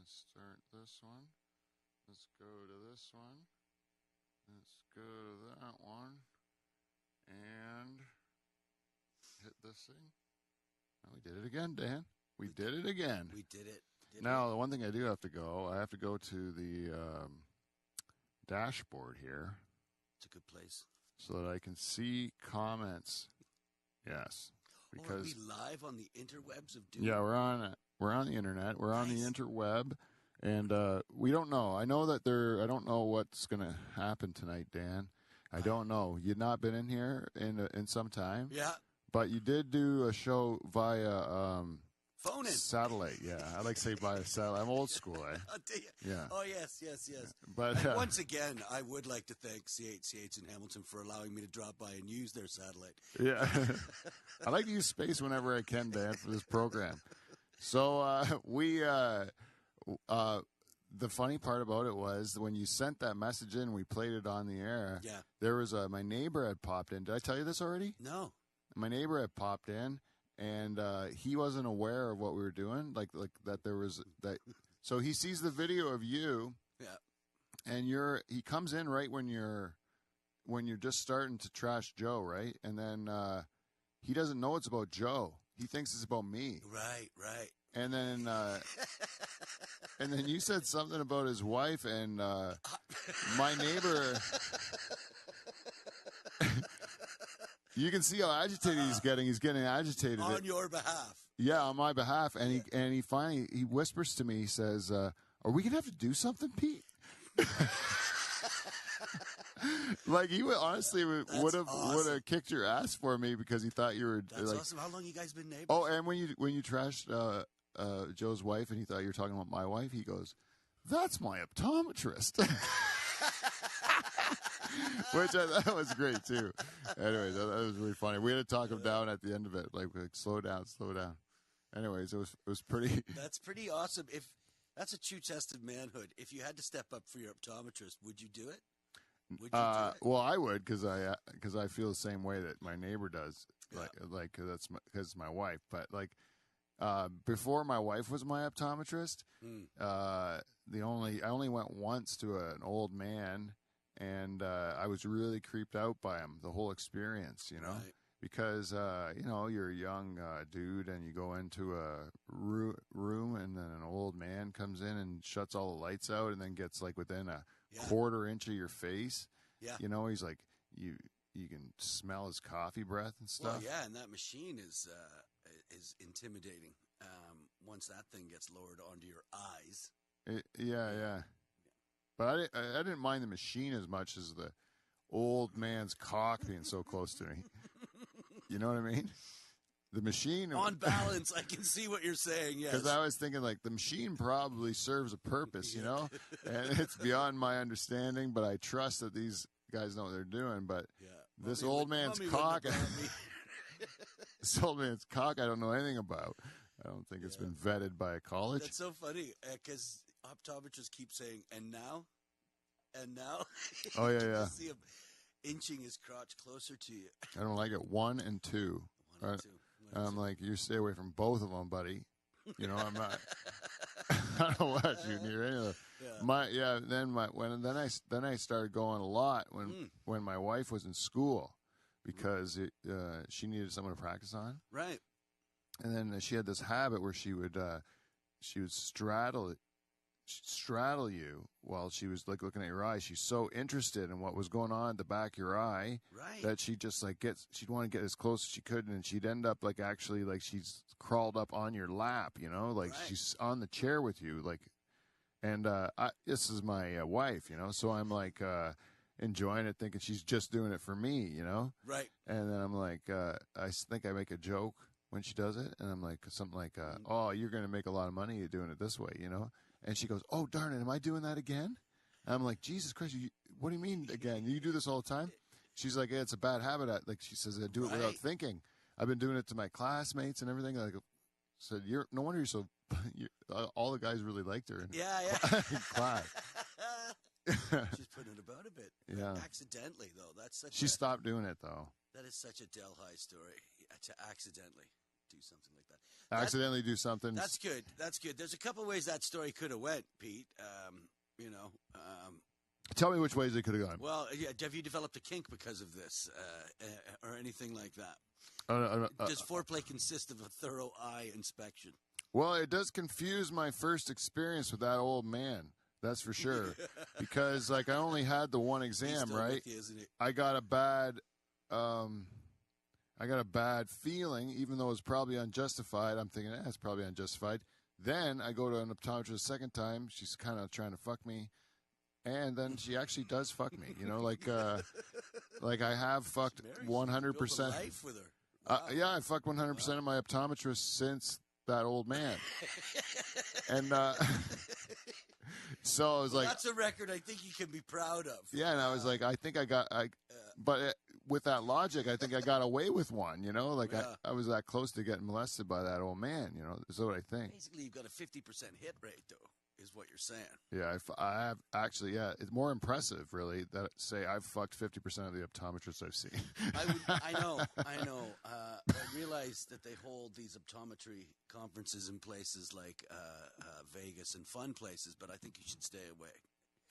Let's start this one. Let's go to this one. Let's go to that one. And hit this thing. Oh, we did it again, Dan. We did it again. We did it. Now, the one thing I do have to go, I have to go to the dashboard here. It's a good place. So that I can see comments. Yes. Because are we live on the interwebs of doom? Yeah, we're on the internet. We're on the interweb. And we don't know. I know that I don't know what's going to happen tonight, Dan. I don't know. You've not been in here in some time. Yeah. But you did do a show via phone in. Satellite. Yeah, I like to say via satellite. I'm old school, eh? I'll tell you. Yeah. Oh, yes. But once again, I would like to thank CHCH in Hamilton for allowing me to drop by and use their satellite. Yeah. I like to use space whenever I can, Dan, for this program. So the funny part about it was when you sent that message in, we played it on the air. Yeah. There was my neighbor had popped in. Did I tell you this already? No. My neighbor had popped in, and he wasn't aware of what we were doing. Like that there was that. So he sees the video of you. Yeah. And he comes in right when you're just starting to trash Joe, right? And then he doesn't know it's about Joe. He thinks it's about me. Right. And then you said something about his wife, and my neighbor. You can see how agitated he's getting. He's getting agitated on your behalf. Yeah, on my behalf. And he finally whispers to me. He says, "Are we gonna have to do something, Pete?" Like he would honestly would have kicked your ass for me because he thought you were. That's like, awesome. How long you guys been neighbors? Oh, and when you trashed Joe's wife and he thought you were talking about my wife, he goes, "That's my optometrist." Which I thought was great too. Anyways, that was really funny. We had to talk him down at the end of it, like slow down. Anyways, it was pretty. That's pretty awesome. If that's a true test of manhood, if you had to step up for your optometrist, would you do it? Well, I would because I feel the same way that my neighbor does. Yeah. Like that's because it's my wife. But like before my wife was my optometrist, I only went once to an old man. And I was really creeped out by him, the whole experience, Right. because, you're a young dude and you go into a room and then an old man comes in and shuts all the lights out and then gets like within a quarter inch of your face. Yeah. He's like, you can smell his coffee breath and stuff. Well, yeah, and that machine is intimidating once that thing gets lowered onto your eyes. Yeah. But I didn't mind the machine as much as the old man's cock being so close to me. You know what I mean? The machine. On balance, I can see what you're saying, yes. Because I was thinking, like, the machine probably serves a purpose, and it's beyond my understanding, but I trust that these guys know what they're doing. But this old man's cock, this old man's cock, I don't know anything about. I don't think it's been vetted by a college. That's so funny, because optometrists keep saying, and now? Oh, yeah. You see him inching his crotch closer to you. I don't like it. 1 and 2. I'm like, you stay away from both of them, buddy. I'm not. I don't want you near any of them. Then I started going a lot when my wife was in school because she needed someone to practice on. Right. And then she had this habit where she would straddle you while she was like looking at your eye. She's so interested in what was going on at the back of your eye that she just like she'd want to get as close as she could, and she'd end up like actually like she's crawled up on your lap, like she's on the chair with you, like. And this is my wife, so I'm like enjoying it, thinking she's just doing it for me, Right. And then I'm like, I think I make a joke when she does it, and I'm like something like, "Oh, you're going to make a lot of money doing it this way," And she goes, "Oh, darn it, am I doing that again?" And I'm like, "Jesus Christ, what do you mean again? You do this all the time?" She's like, "Yeah, it's a bad habit." Like she says, "I do it without thinking. I've been doing it to my classmates and everything." Like, said, no wonder you're so. All the guys really liked her in class. She's putting it about a bit. Yeah. Accidentally, though. That's such. She stopped doing it though. That is such a Del High story. To accidentally do something like that. Accidentally do something. That's good. That's good. There's a couple ways that story could have went, Pete. Tell me which ways it could have gone. Well, yeah, have you developed a kink because of this or anything like that? Does foreplay consist of a thorough eye inspection? Well, it does confuse my first experience with that old man. That's for sure. Because, like, I only had the one exam, right? You, isn't it? I got a bad feeling, even though it's probably unjustified. I'm thinking, it's probably unjustified. Then I go to an optometrist a second time. She's kind of trying to fuck me. And then she actually does fuck me, like I have fucked 100%. Life with her. Wow. Yeah, I fucked 100% of my optometrists since that old man. And so I was like, that's a record I think you can be proud of. Yeah, and I was like, but with that logic, I think I got away with one. I was that close to getting molested by that old man. That's what I think. Basically, you've got a 50% hit rate, though. Is what you're saying. Yeah, I have actually. Yeah, it's more impressive, really, that say I've fucked 50% of the optometrists I've seen. I know. I realize that they hold these optometry conferences in places like Vegas and fun places, but I think you should stay away.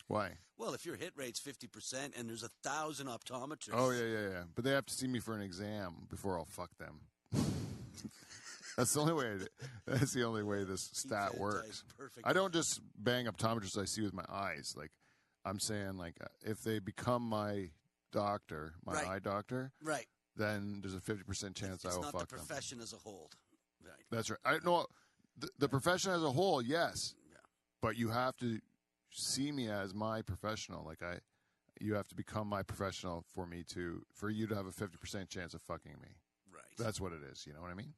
Why? Well, if your hit rate's 50% and there's 1,000 optometrists. Oh yeah. But they have to see me for an exam before I'll fuck them. That's the only way. That's the only way this stat works. I don't just bang optometrists I see with my eyes. Like, I'm saying, like, if they become my doctor, eye doctor, right, then there's a 50% chance I will fuck them. It's not the profession as a whole. Right. That's right. I know the profession as a whole, yes, but you have to see me as my professional. Like, you have to become my professional for you to have a 50% chance of fucking me. Right. That's what it is. You know what I mean?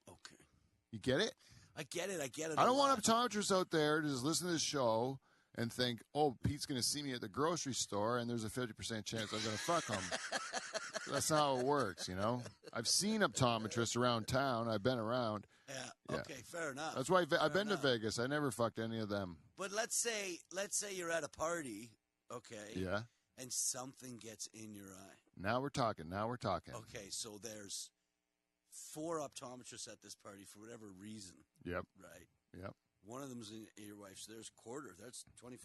Okay. You get it? I get it. I don't want optometrists out there to just listen to this show and think, oh, Pete's going to see me at the grocery store and there's a 50% chance I'm going to fuck him. That's not how it works, I've seen optometrists around town. I've been around. Yeah. Okay, fair enough. That's why I've been to Vegas. I never fucked any of them. But let's say you're at a party, okay? Yeah. And something gets in your eye. Now we're talking. Okay, so there's 4 optometrists at this party for whatever reason. Yep. Right. Yep. One of them's in your wife's. There's a quarter. That's 25%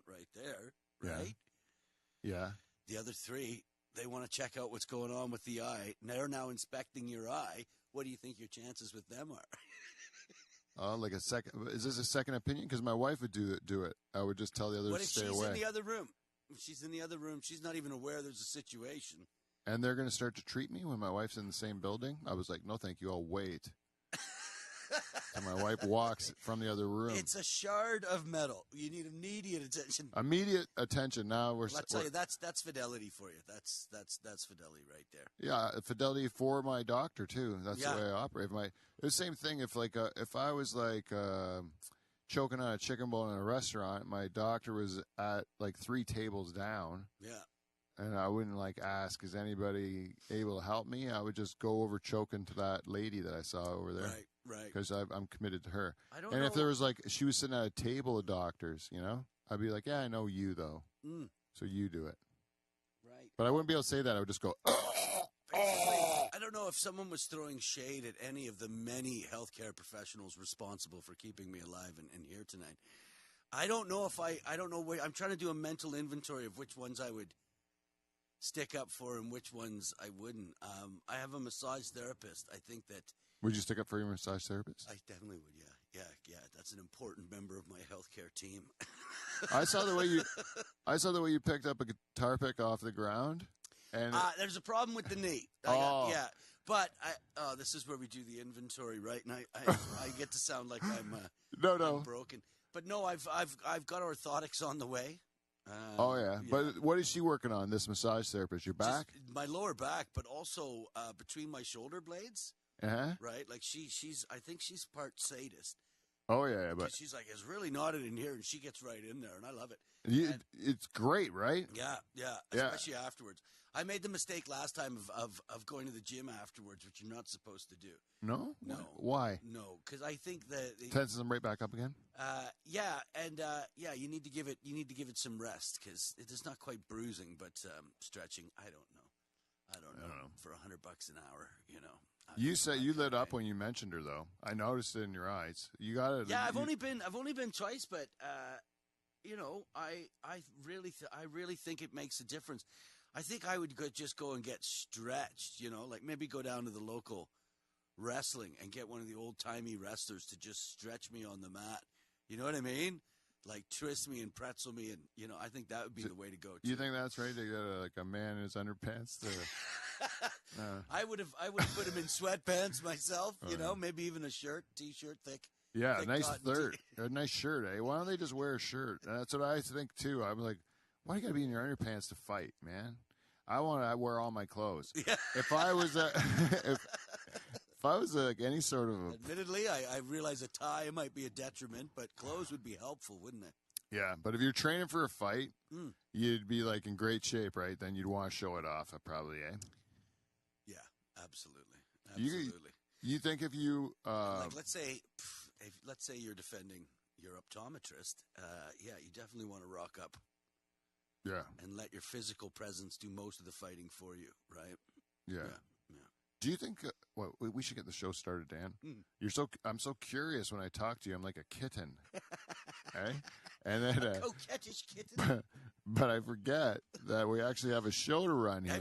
right there. Right. Yeah. The other 3, they want to check out what's going on with the eye. They're now inspecting your eye. What do you think your chances with them are? Like a second. Is this a second opinion? Because my wife would do it. I would just tell the others to stay away. What if she's in the other room? If she's in the other room, she's not even aware there's a situation. And they're going to start to treat me when my wife's in the same building? I was like, no, thank you. I'll wait. And my wife walks from the other room. It's a shard of metal. You need immediate attention. Immediate attention. Now I'll tell you, that's fidelity for you. That's fidelity right there. Yeah, fidelity for my doctor too. That's the way I operate. It's the same thing. If I was choking on a chicken bone in a restaurant, my doctor was at like 3 tables down. Yeah. And I wouldn't ask, is anybody able to help me? I would just go over choking to that lady that I saw over there. Right. Because I'm committed to her. I don't know. If there was she was sitting at a table of doctors, I'd be like, yeah, I know you though. So you do it. Right. But I wouldn't be able to say that. I would just go, I don't know if someone was throwing shade at any of the many healthcare professionals responsible for keeping me alive and here tonight. I don't know I'm trying to do a mental inventory of which ones I would stick up for and which ones I wouldn't. I have a massage therapist. I think that. Would you stick up for your massage therapist? I definitely would. Yeah. That's an important member of my healthcare team. I saw the way you picked up a guitar pick off the ground, and there's a problem with the knee. But this is where we do the inventory, right? And I get to sound like I'm I'm broken. But no, I've got orthotics on the way. But what is she working on? This massage therapist, your back? Just my lower back, but also between my shoulder blades. Right, like I think she's part sadist. Oh yeah, but she's like, it's really knotted in here, and she gets right in there, and I love it. It's great, right? Yeah, especially afterwards. I made the mistake last time of going to the gym afterwards, which you're not supposed to do. No. Why? No, because I think that tenses them right back up again. You need to give it some rest because it's not quite bruising, but stretching. I don't know. For $100 an hour, You said you lit up when you mentioned her, though. I noticed it in your eyes. You got it. Yeah, I've only been twice, but I really think it makes a difference. I think I would just go and get stretched. Like maybe go down to the local wrestling and get one of the old timey wrestlers to just stretch me on the mat. You know what I mean? Like twist me and pretzel me, and I think that would be the way to go. You think that's right? To get a man in his underpants to. I would have put him in sweatpants myself. Maybe even a shirt, t-shirt, thick. Yeah, thick nice a nice shirt. Eh? Why don't they just wear a shirt? That's what I think too. I'm like, why do you got to be in your underpants to fight, man? I want to wear all my clothes. Yeah. If I was if I was any sort of admittedly, I realize a tie might be a detriment, but clothes would be helpful, wouldn't it? Yeah, but if you're training for a fight, you'd be like in great shape, right? Then you'd want to show it off, probably, eh? Yeah, absolutely. You think if you like, let's say you're defending your optometrist, you definitely want to rock up. Yeah. And let your physical presence do most of the fighting for you, right? Yeah. Do you think? We should get the show started, Dan. I'm so curious when I talk to you. I'm like a kitten, eh? And then coquettish kitten. But I forget that we actually have a show to run here.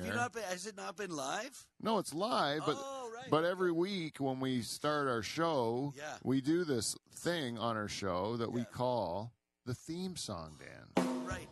Has it not been live? No, it's live. But right. But every week when we start our show, we do this thing on our show that we call the theme song, Dan. Right.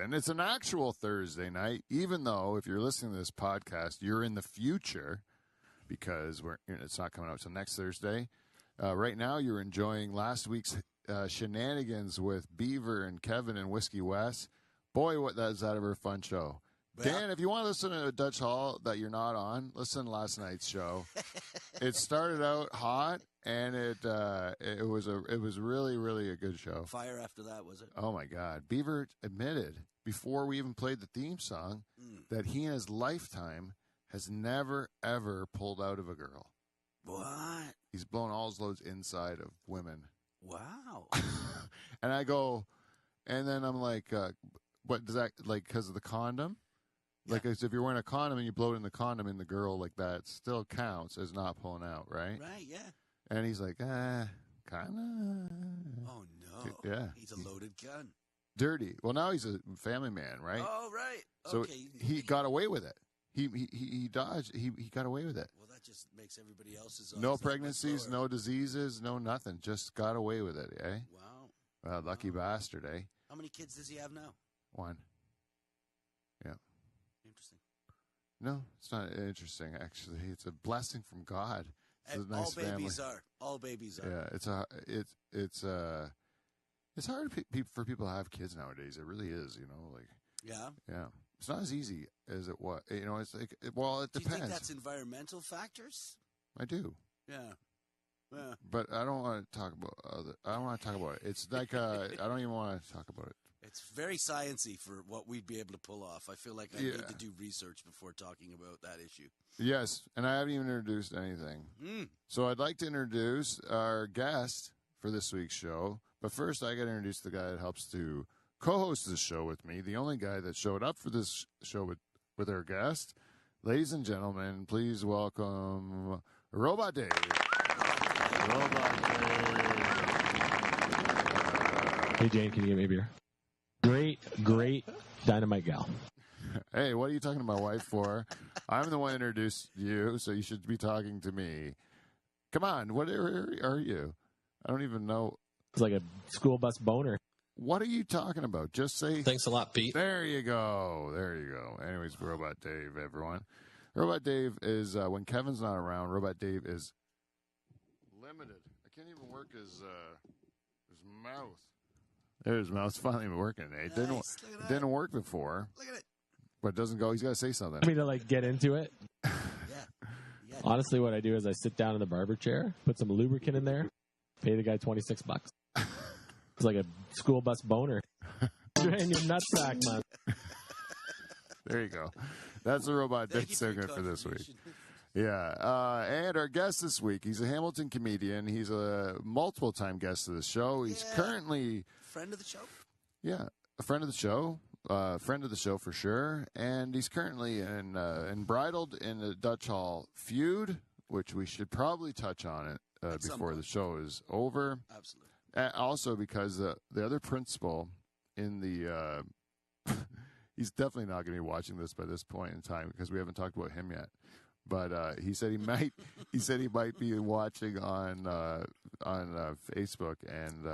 And it's an actual Thursday night, even though if you're listening to this podcast, you're in the future because it's not coming out till next Thursday. Right now, you're enjoying last week's shenanigans with Beaver and Kevin and Whiskey West. Boy, what is that ever a fun show. Yeah. Dan, if you want to listen to Dutch Hall that you're not on, listen to last night's show. It started out hot, and it was really, really a good show. Fire after that, was it? Oh my God! Beaver admitted before we even played the theme song that he in his lifetime has never ever pulled out of a girl. What? He's blown all his loads inside of women. Wow. And I go, and then I'm like, what does that like? Because of the condom? Yeah. Like, if you're wearing a condom and you blow it in the condom in the girl like that, still counts as not pulling out, right? Right, yeah. And he's like, kind of. Oh, no. Yeah. He's a loaded gun. Dirty. Well, now he's a family man, right? Oh, right. So okay. He got away with it. He dodged. He got away with it. Well, that just makes everybody else's. No pregnancies, no diseases, no nothing. Just got away with it, eh? Wow. Lucky bastard, eh? How many kids does he have now? 1. Yeah. Interesting. No, it's not interesting, actually. It's a blessing from God. It's a nice all babies are. Yeah, it's hard for people to have kids nowadays. It really is, like. Yeah. It's not as easy as it was. It's like, it depends. Do you think that's environmental factors? I do. Yeah. Yeah. But I don't want to talk about I don't want to talk about it. It's like I don't even want to talk about it. It's very sciencey for what we'd be able to pull off. I feel like I need to do research before talking about that issue. Yes, and I haven't even introduced anything. So I'd like to introduce our guest for this week's show. But first, I got to introduce the guy that helps to co-host this show with me, the only guy that showed up for this show with our guest. Ladies and gentlemen, please welcome Robot Dave. Robot Dave. Hey, Jane, can you get me a beer? Great dynamite gal. Hey, what are you talking to my wife for? I'm the one who introduced you, so you should be talking to me. Come on, what are you? I don't even know. It's like a school bus boner. What are you talking about? Just say. Thanks a lot, Pete. There you go. There you go. Anyways, Robot Dave, everyone. Robot Dave is, when Kevin's not around, Robot Dave is limited. I can't even work his mouth. There's his mouth's finally working. It didn't work before. Look at it. But it doesn't go. He's got to say something. Want me to like get into it? Yeah. Honestly, what I do is I sit down in the barber chair, put some lubricant in there, pay the guy $26. It's like a school bus boner. Drain your nutsack, man. There you go. That's the Robot Dave segment for this week. Yeah. And our guest this week, he's a Hamilton comedian. He's a multiple-time guest of the show. He's currently... Friend of the show? Yeah, a friend of the show. Friend of the show for sure. And he's currently embridled in the Dutch Hall feud, which we should probably touch on it before the show is over. Absolutely. Also because the other principal in the... he's definitely not going to be watching this by this point in time because we haven't talked about him yet. But he said he might. He said he might be watching on Facebook and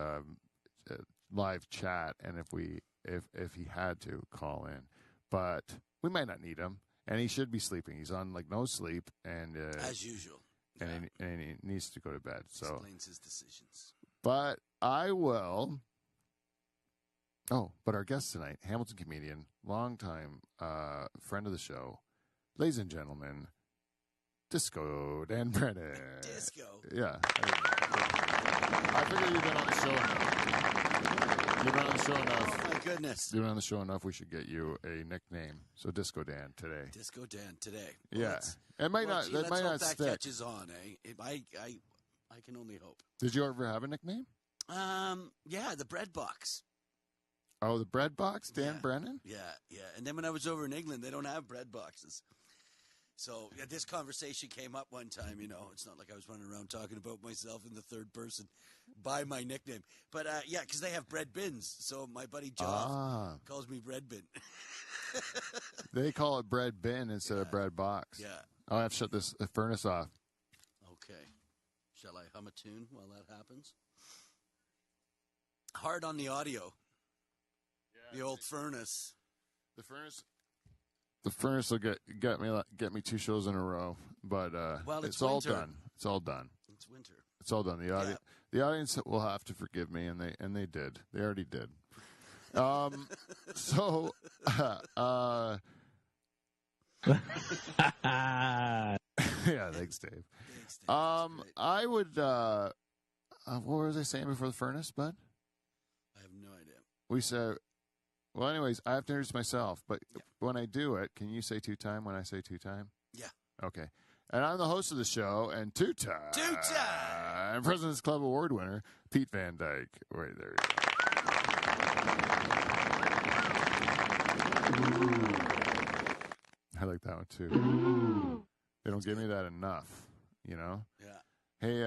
live chat, and if he had to call in, but we might not need him, and he should be sleeping. He's on like no sleep, and as usual, and he needs to go to bed. So explains his decisions. But I will. Oh, but our guest tonight, Hamilton comedian, longtime friend of the show, ladies and gentlemen. Disco Dan Brennan. Disco. Yeah. I figure you've been on the show enough. You've been on the show enough. Oh, my goodness. You've been on the show enough. We should get you a nickname. So Disco Dan today. Disco Dan today. Well, yeah. It might not. It might not stick. That catches on, eh? I can only hope. Did you ever have a nickname? Yeah, the bread box. Oh, the bread box, Dan Brennan. Yeah. And then when I was over in England, they don't have bread boxes. So this conversation came up one time, It's not like I was running around talking about myself in the third person by my nickname. But, because they have bread bins. So my buddy Joff calls me bread bin. They call it bread bin instead of bread box. Yeah. I'll have to shut this furnace off. Okay. Shall I hum a tune while that happens? Hard on the audio. Yeah, the old furnace. The furnace will get me 2 shows in a row, but it's all done. It's all done. It's winter. It's all done. The audience will have to forgive me, and they did. They already did. So, yeah, thanks, Dave. I would. What was I saying before the furnace, bud? I have no idea. We said. Well, anyways, I have to introduce myself, but when I do it, can you say two-time when I say two-time? Yeah. Okay. And I'm the host of the show, and two-time President's Club Award winner, Pete Van Dyk. Wait, there you go. I like that one, too. They don't give me that enough, Yeah. Hey,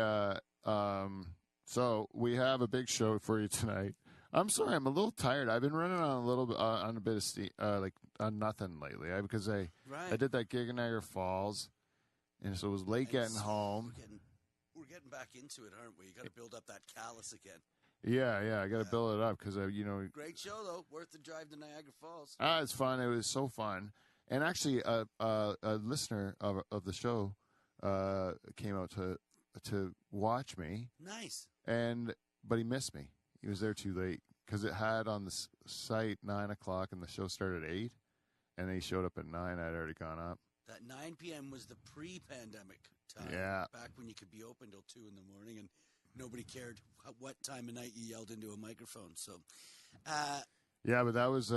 so we have a big show for you tonight. I'm sorry, I'm a little tired. I've been running on a little bit on a bit of steam, on nothing lately. Because I did that gig in Niagara Falls, and so it was late getting home. We're getting back into it, aren't we? You got to build up that callus again. Yeah, I got to build it up because Great show though, worth the drive to Niagara Falls. It's fun. It was so fun, and actually, a listener of the show came out to watch me. Nice. But he missed me. He was there too late because it had on the site 9 o'clock and the show started at 8, and he showed up at 9. I'd already gone up. That 9 p.m. was the pre-pandemic time. Yeah. Back when you could be open till 2 in the morning and nobody cared what time of night you yelled into a microphone. So, yeah, but that is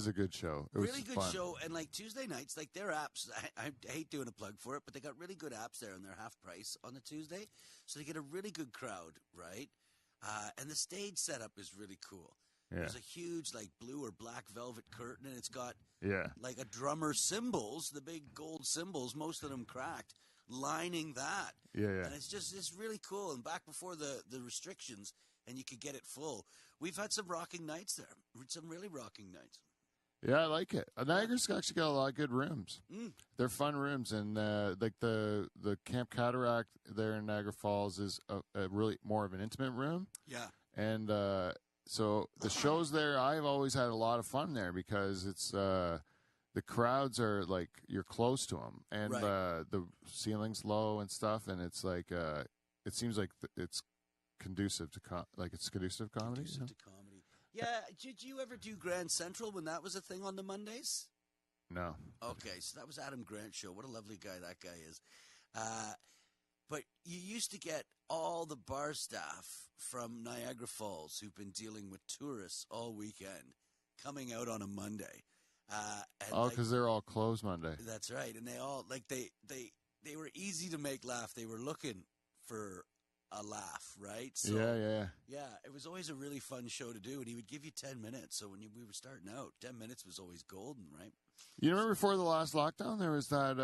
a good show. It was really good fun. show, and like Tuesday nights, like their apps. I hate doing a plug for it, but they got really good apps there, and they're half price on the Tuesday, so they get a really good crowd, right? And the stage setup is really cool. Yeah. There's a huge, like, blue or black velvet curtain, and it's got, like, a drummer's cymbals, the big gold cymbals, most of them cracked, lining that. Yeah. And it's really cool. And back before the restrictions, and you could get it full. We've had some rocking nights there, some really rocking nights. Yeah, I like it. Niagara's actually got a lot of good rooms. They're fun rooms, and like the Camp Cataract there in Niagara Falls is a really more of an intimate room. Yeah, and so the shows there, I've always had a lot of fun there because it's the crowds are like you're close to them, and the ceiling's low and stuff, and it's like it seems like it's conducive to conducive comedy. Conducive to comedy. Yeah. Did you ever do Grand Central when that was a thing on the Mondays? No. Okay, so that was Adam Grant's show. What a lovely guy that guy is. But you used to get all the bar staff from Niagara Falls who've been dealing with tourists all weekend coming out on a Monday. Because they're all closed Monday. That's right, and they all they were easy to make laugh. They were looking for a laugh, right? So, yeah. It was always a really fun show to do, and he would give you 10 minutes. So when we were starting out, 10 minutes was always golden, right? You remember before the last lockdown, there was that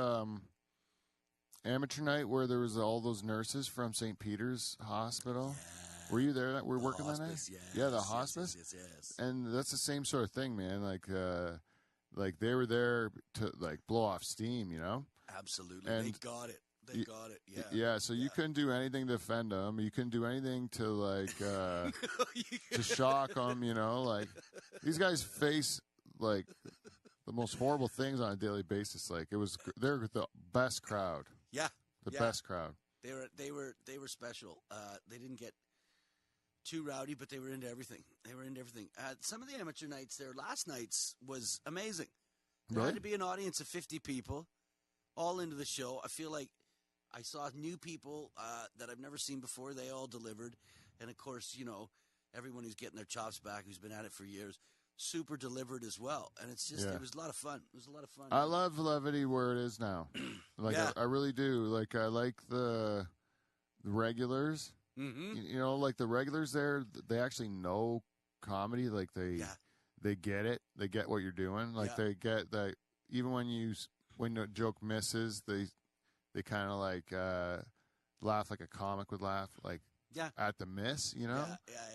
amateur night where there was all those nurses from St. Peter's Hospital. Yeah. Were you there? Were working that night? Yes, yeah, the hospice. Yes. And that's the same sort of thing, man. Like they were there to like blow off steam, you know. Absolutely, and they got it. They got it. Yeah. Yeah. So you couldn't do anything to offend them. You couldn't do anything to like to shock them. You know, like these guys face like the most horrible things on a daily basis. Like they're the best crowd. Yeah. The best crowd. They were special. They didn't get too rowdy, but they were into everything. Some of the amateur nights there, last night's was amazing. There had to be an audience of 50 people, all into the show. I feel like I saw new people that I've never seen before. They all delivered. And, of course, you know, everyone who's getting their chops back, who's been at it for years, super delivered as well. And it's just, it was a lot of fun. It was a lot of fun. I love levity where it is now. Like, I really do. Like, I like the regulars. Mm-hmm. You know, like the regulars there, they actually know comedy. Like, they get it. They get what you're doing. Like, they get that even when the joke misses, they kind of like laugh like a comic would laugh, like at the miss, you know.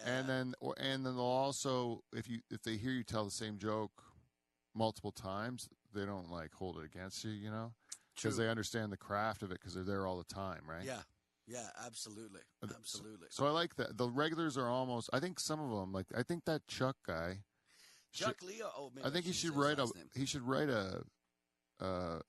And then they'll also, if they hear you tell the same joke multiple times, they don't like hold it against you, you know, because they understand the craft of it because they're there all the time, right? Yeah, absolutely. So I like that. The regulars are almost. I think some of them, like I think that Chuck guy, Chuck Leo. Oh, man, I think he should write a. He should write a.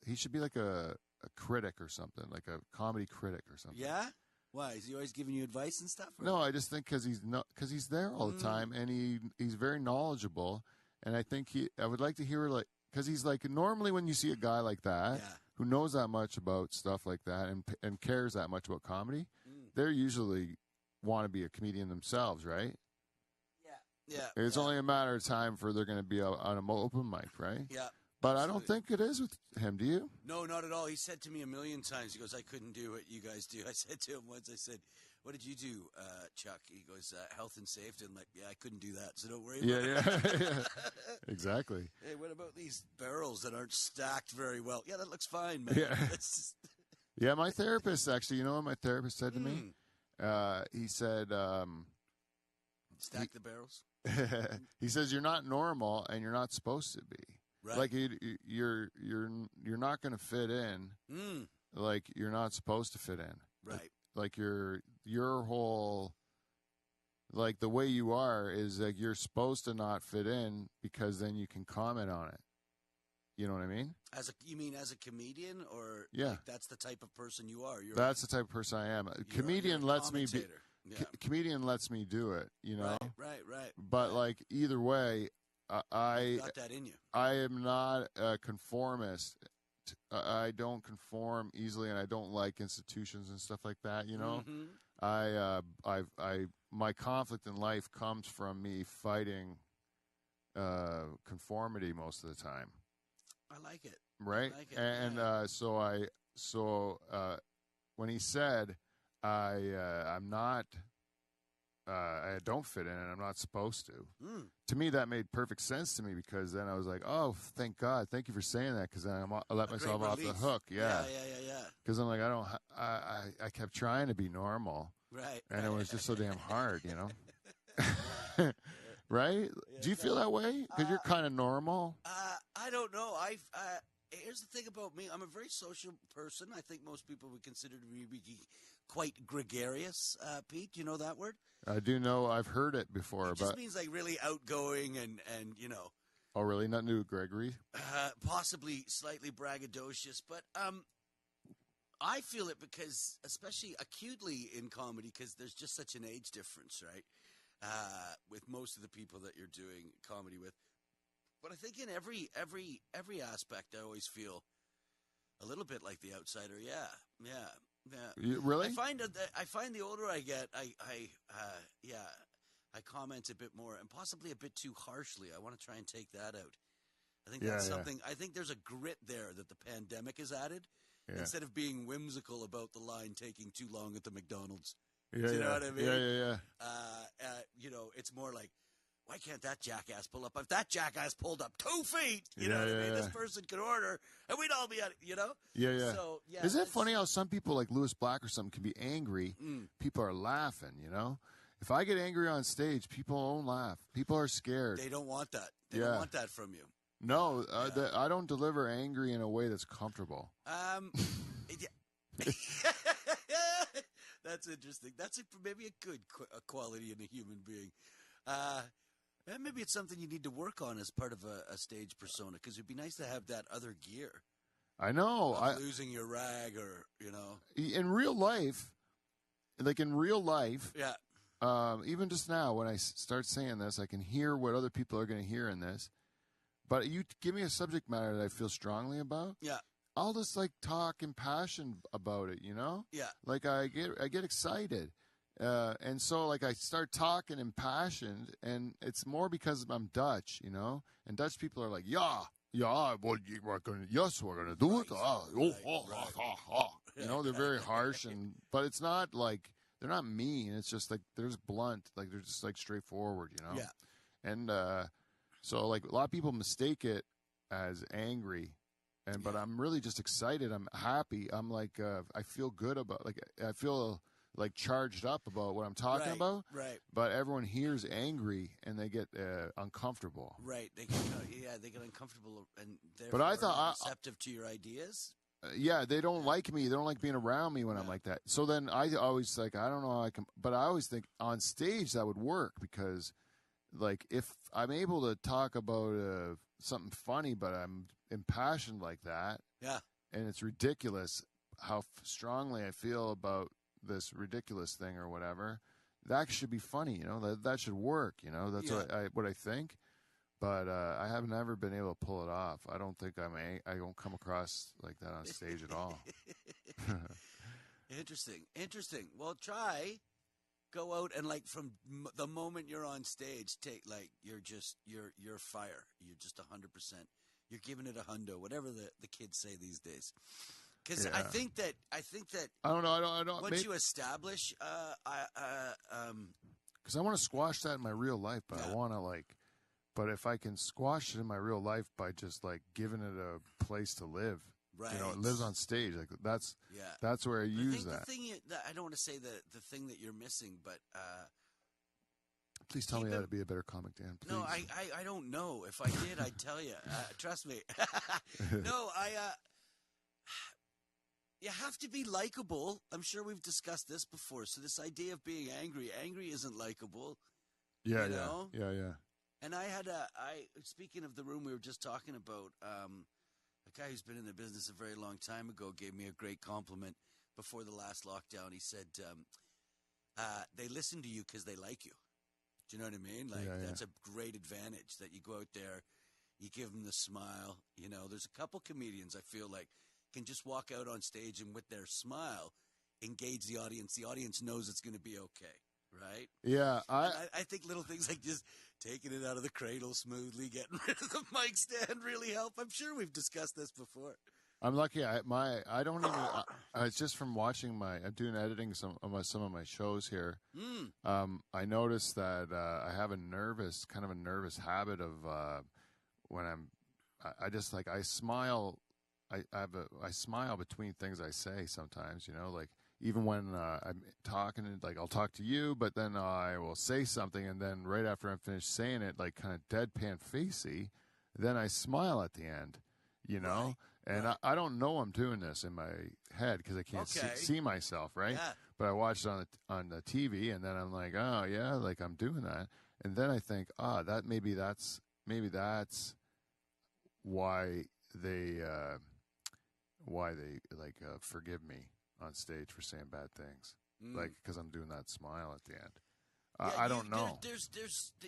He should be like a critic or something, like a comedy critic or something. Yeah? Why? Is he always giving you advice and stuff? Or? No, I just think because he's there all the time, and he's very knowledgeable, and I think I would like to hear like, because he's like, normally when you see a guy like that who knows that much about stuff like that and cares that much about comedy, they're usually want to be a comedian themselves, right? Yeah. It's only a matter of time for they're going to be on an open mic, right? Yeah. But I don't think it is with him, do you? No, not at all. He said to me a million times, he goes, I couldn't do what you guys do. I said to him once, I said, what did you do, Chuck? He goes, health and safety. I'm like, I couldn't do that, so don't worry about it. Yeah. Exactly. Hey, what about these barrels that aren't stacked very well? Yeah, that looks fine, man. Yeah. Yeah, my therapist, actually, you know what my therapist said to me? He said... Stack the barrels? He says, you're not normal, and you're not supposed to be. Right. Like you're not going to fit in. Like you're not supposed to fit in. Right. Like your whole, like the way you are is like you're supposed to not fit in because then you can comment on it. You know what I mean? You mean as a comedian, or like that's the type of person you are? That's the type of person I am. Comedian lets me be. Comedian lets me do it. You know. Right. But like either way. You got that in you. I am not a conformist. I don't conform easily, and I don't like institutions and stuff like that. You know, my conflict in life comes from me fighting conformity most of the time. I like it. Right, I like it. And so when he said I'm not. I don't fit in, and I'm not supposed to. To me, that made perfect sense to me because then I was like, "Oh, thank God! Thank you for saying that." Because then I let myself off the hook. Yeah. Because I'm like, I kept trying to be normal, right? And it was just so damn hard, you know. Right? Do you feel that way? Because you're kind of normal. I don't know. here's the thing about me. I'm a very social person. I think most people would consider me to be quite gregarious. Pete, you know that word? I do know. I've heard it before. It just means like really outgoing and you know. Oh, really? Not new, Gregory? Possibly slightly braggadocious, but I feel it because, especially acutely in comedy, because there's just such an age difference, right? With most of the people that you're doing comedy with. But I think in every aspect, I always feel a little bit like the outsider. Yeah. Really? I find the older I get, I comment a bit more and possibly a bit too harshly. I want to try and take that out. I think that's something. I think there's a grit there that the pandemic has added. Yeah. Instead of being whimsical about the line taking too long at the McDonald's. Yeah, you know what I mean? Yeah. You know, it's more like, why can't that jackass pull up? If that jackass pulled up 2 feet, you know what I mean? This person could order, and we'd all be at it, you know? Yeah. So, yeah. Isn't it funny how some people, like Lewis Black or something, can be angry? People are laughing, you know? If I get angry on stage, people won't laugh. People are scared. They don't want that. They don't want that from you. No, I don't deliver angry in a way that's comfortable. That's interesting. That's maybe a good quality in a human being. Maybe it's something you need to work on as part of a stage persona, because it'd be nice to have that other gear. I know. Losing your rag, or, you know. In real life, yeah. Even just now when I start saying this, I can hear what other people are going to hear in this. But you give me a subject matter that I feel strongly about. Yeah. I'll just like talk impassioned about it, you know? Yeah. Like I get excited. And so like I start talking impassioned, and it's more because I'm Dutch, you know? And Dutch people are like, yeah, well, we're going to do it. You know, they're very harsh, but it's not like, they're not mean. It's just like, they're just blunt. Like they're just like straightforward, you know? Yeah. And, so like a lot of people mistake it as angry. But I'm really just excited. I'm happy. I'm like, I feel good about, like, I feel like charged up about what I'm talking about. Right. But everyone hears angry and they get uncomfortable. Right. They get uncomfortable, and but I thought receptive to your ideas. They don't like me. They don't like being around me when I'm like that. So then I always like, I don't know how I can, but I always think on stage that would work, because like if I'm able to talk about something funny, but I'm impassioned like that, and it's ridiculous how strongly I feel about this ridiculous thing or whatever, that should be funny, you know, that should work, you know, that's what I think. But I have never been able to pull it off. I don't think I don't come across like that on stage at all. Interesting. Well, go out and, like, from the moment you're on stage, take, like, you're fire. You're just 100%. You're giving it a hundo, whatever the kids say these days. Because I think that I don't know. I don't. Once you establish, because I want to squash that in my real life, but I want to but if I can squash it in my real life by just like giving it a place to live. Right. You know, it lives on stage. Like that's where I use that. The thing I don't want to say the thing that you're missing, but please tell me how to be a better comic, Dan. Please. No, I don't know. If I did, I'd tell you. Trust me. No, you have to be likable. I'm sure we've discussed this before. So this idea of being angry isn't likable. Yeah, you know? Yeah. And speaking of the room we were just talking about, a guy who's been in the business a very long time ago gave me a great compliment before the last lockdown. He said, they listen to you because they like you. Do you know what I mean? Like, that's a great advantage, that you go out there, you give them the smile. You know, there's a couple comedians I feel like can just walk out on stage and with their smile engage the audience. The audience knows it's going to be okay, right? Yeah. I think little things like just taking it out of the cradle smoothly, getting rid of the mic stand really help. I'm sure we've discussed this before. I'm lucky. I don't even. It's just from watching I'm doing editing some of my shows here. I noticed that I have a nervous habit of when I just like I smile. I smile between things I say sometimes. You know, like even when I'm talking, like I'll talk to you, but then I will say something, and then right after I'm finished saying it, like kind of deadpan facey, then I smile at the end. You know. Right. And I don't know I'm doing this in my head because I can't see myself, right? Yeah. But I watched it on the TV, and then I'm like, oh yeah, like I'm doing that, and then I think, that maybe that's why they like forgive me on stage for saying bad things, like because I'm doing that smile at the end. I don't know. There's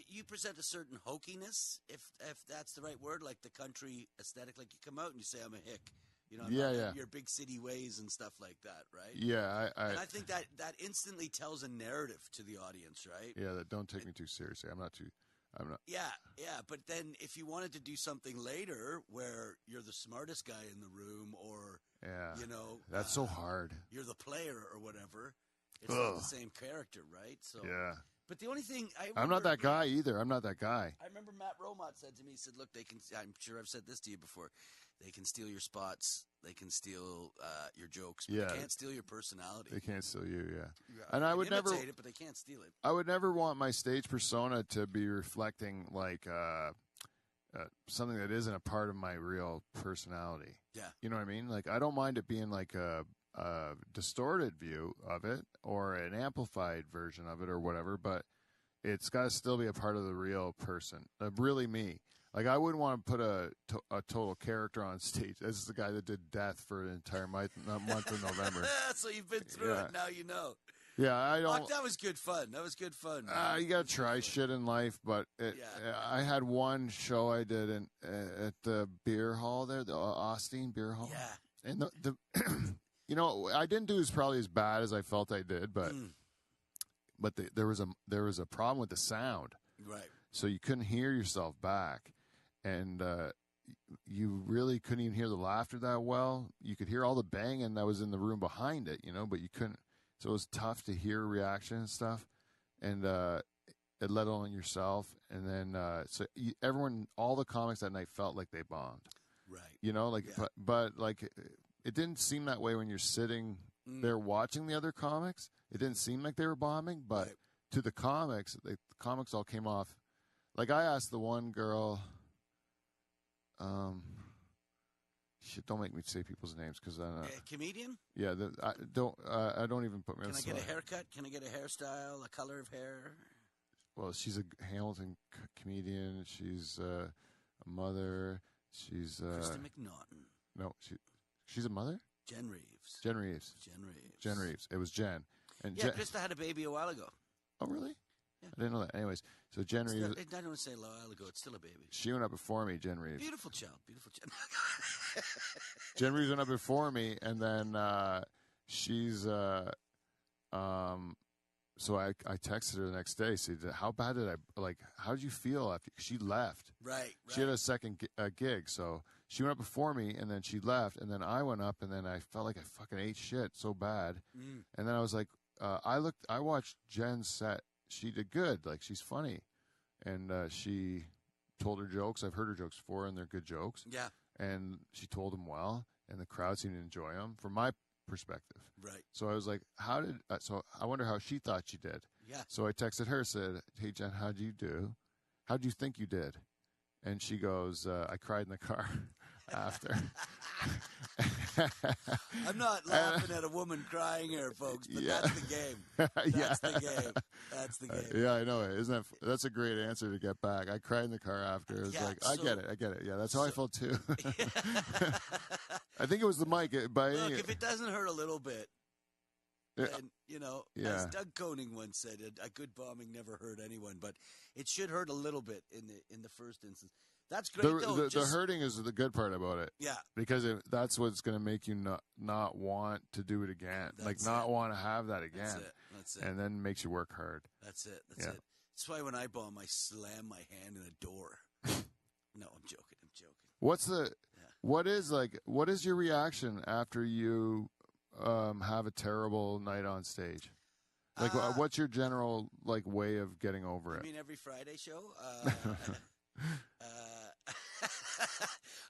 you present a certain hokiness, if that's the right word, like the country aesthetic. Like you come out and you say, "I'm a hick," you know, your big city ways and stuff like that, right? Yeah, and I think that instantly tells a narrative to the audience, right? Yeah, that don't take me too seriously. I'm not. Yeah, but then if you wanted to do something later where you're the smartest guy in the room, or you know, that's so hard. You're the player or whatever. It's not the same character, right? So yeah. But the only thing I'm not that guy either. I'm not that guy. I remember Matt Romot said to me, he said, "Look, they can. I'm sure I've said this to you before. They can steal your spots. They can steal your jokes. But they can't steal your personality. They can't steal you. Yeah. And I would never imitate it, but they can't steal it. I would never want my stage persona to be reflecting like something that isn't a part of my real personality. Yeah. You know what I mean? Like I don't mind it being like a distorted view of it or an amplified version of it or whatever, but it's got to still be a part of the real person, really me. Like I wouldn't want to put a total character on stage. This is the guy that did Death for an entire month of November. So you've been through it. Now you know. Yeah, I don't. That was good fun. That was good fun. You got to try shit in life, but I had one show I did at the beer hall there, the Austin Beer Hall. Yeah. And the you know, I didn't do probably as bad as I felt I did, but there was a problem with the sound. Right. So you couldn't hear yourself back, and you really couldn't even hear the laughter that well. You could hear all the banging that was in the room behind it, you know, but you couldn't. So it was tough to hear reaction and stuff, and it let on yourself. And then everyone, all the comics that night felt like they bombed. Right. You know, like but like. It didn't seem that way when you're sitting there watching the other comics. It didn't seem like they were bombing, but to the comics all came off. Like I asked the one girl, shit, don't make me say people's names because comedian. Yeah, I don't even put me. Can I get a haircut? Can I get a hairstyle? A color of hair? Well, she's a Hamilton comedian. She's a mother. She's Krista McNaughton. No, she's a mother? Jen Reeves. Jen Reeves. It was Jen. And Krista had a baby a while ago. Oh, really? Yeah. I didn't know that. Anyways, so Jen Reeves. I don't want to say a while ago. It's still a baby. She went up before me, Jen Reeves. Beautiful child. Jen Reeves went up before me, and then she's... So I texted her the next day. Said, "How bad did how did you feel after she left?" Right. She had a second gig, so she went up before me, and then she left, and then I went up, and then I felt like I fucking ate shit so bad, and then I was like, I watched Jen's set. She did good, like she's funny, and she told her jokes. I've heard her jokes before, and they're good jokes. Yeah, and she told them well, and the crowd seemed to enjoy them. From my perspective. Right. So I was like, so I wonder how she thought she did. Yeah. So I texted her, said, "Hey Jen, how'd you do? How'd you think you did?" And she goes, "I cried in the car after." I'm not laughing at a woman crying here, folks, but that's the game. That's the game. That's the game. Yeah, I know it. Isn't that? That's a great answer to get back. I cried in the car after. It was I get it. Yeah, that's how I felt too. I think it was the mic. Look, if it doesn't hurt a little bit, then, as Doug Koenig once said, a good bombing never hurt anyone, but it should hurt a little bit in the first instance. That's great, though. The hurting is the good part about it. Yeah. Because that's what's going to make you not want to do it again. Not want to have that again. That's it. And then makes you work hard. That's it. That's why when I bomb, I slam my hand in a door. No, I'm joking. What is your reaction after you have a terrible night on stage? What's your general way of getting over it? You mean every Friday show?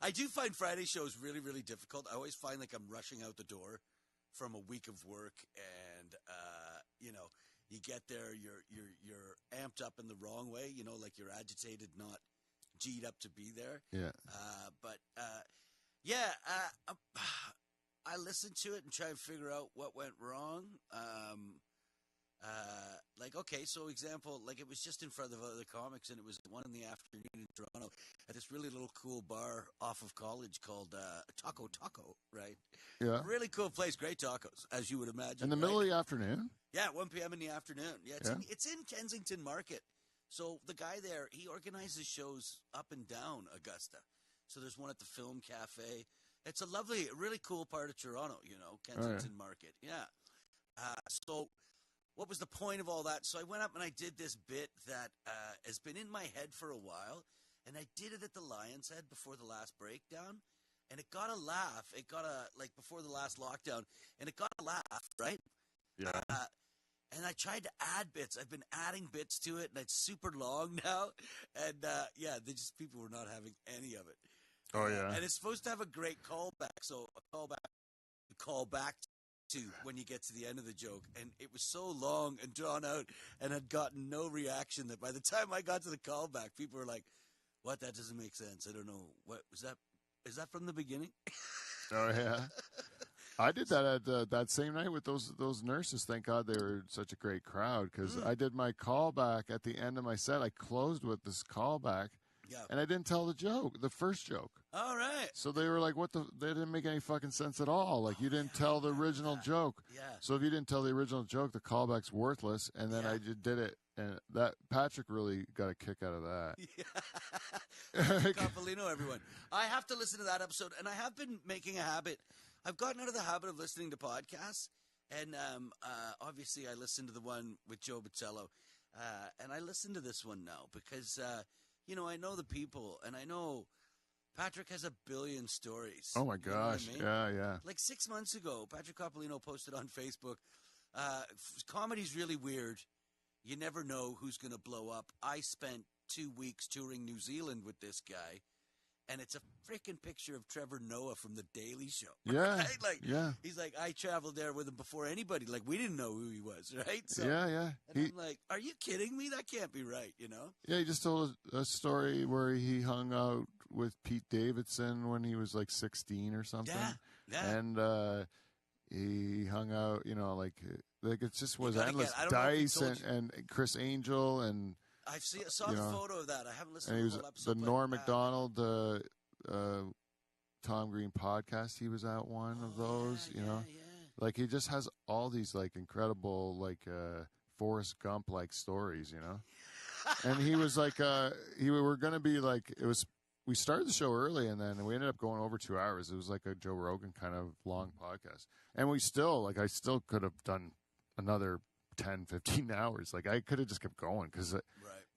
I do find Friday shows really, really difficult. I always find like I'm rushing out the door from a week of work, and you get there, you're amped up in the wrong way. Like you're agitated, not G'd up to be there. Yeah. Yeah, I listened to it and try and figure out what went wrong. Like, okay, so example, like it was just in front of other comics, and it was 1 in the afternoon in Toronto at this really little cool bar off of College called Taco Taco, right? Yeah. Really cool place, great tacos, as you would imagine. In the middle of the afternoon? Yeah, 1 p.m. in the afternoon. Yeah, Yeah. it's in Kensington Market. So the guy there, he organizes shows up and down Augusta. So there's one at the Film Cafe. It's a lovely, really cool part of Toronto, you know, Kensington Market. Yeah. So what was the point of all that? So I went up and I did this bit that has been in my head for a while, and I did it at the Lion's Head before the last breakdown, and it got a laugh. It got like before the last lockdown, and it got a laugh, right? Yeah. And I tried to add bits. I've been adding bits to it, and it's super long now. And people were not having any of it. Oh, yeah. And it's supposed to have a great callback. So a callback to when you get to the end of the joke. And it was so long and drawn out and had gotten no reaction that by the time I got to the callback, people were like, what? That doesn't make sense. I don't know. What was that? Is that from the beginning? Oh, yeah. I did that at that same night with those nurses. Thank God they were such a great crowd, because I did my callback at the end of my set. I closed with this callback, and I didn't tell the first joke. All right. So they were like, they didn't make any fucking sense at all. Like, you didn't tell the original joke. Yeah. So if you didn't tell the original joke, the callback's worthless. And then I just did it. And that Patrick really got a kick out of that. Coppolino, everyone. I have to listen to that episode, and I have been making a habit. I've gotten out of the habit of listening to podcasts, and obviously I listened to the one with Joe Botelho, and I listen to this one now because, I know the people, and I know Patrick has a billion stories. Oh, my gosh. You know what I mean? Yeah. Like 6 months ago, Patrick Coppolino posted on Facebook, comedy's really weird. You never know who's going to blow up. I spent 2 weeks touring New Zealand with this guy, and it's a freaking picture of Trevor Noah from The Daily Show. Yeah. Right? Like, yeah. He's like, I traveled there with him before anybody. Like, we didn't know who he was, right? So, yeah. And I'm like, are you kidding me? That can't be right, you know? Yeah, he just told a story where he hung out with Pete Davidson when he was like 16 or something. Yeah. And he hung out, like it just was endless. Dice and Chris Angel and I saw the photo of that. I haven't listened and to the whole the episode. Norm Macdonald, Tom Green podcast. He was at one of those. Yeah. Like he just has all these like incredible like Forrest Gump like stories. And he was like we were gonna be like it was. We started the show early, and then we ended up going over 2 hours. It was like a Joe Rogan kind of long podcast. And I still could have done another 10, 15 hours. Like, I could have just kept going because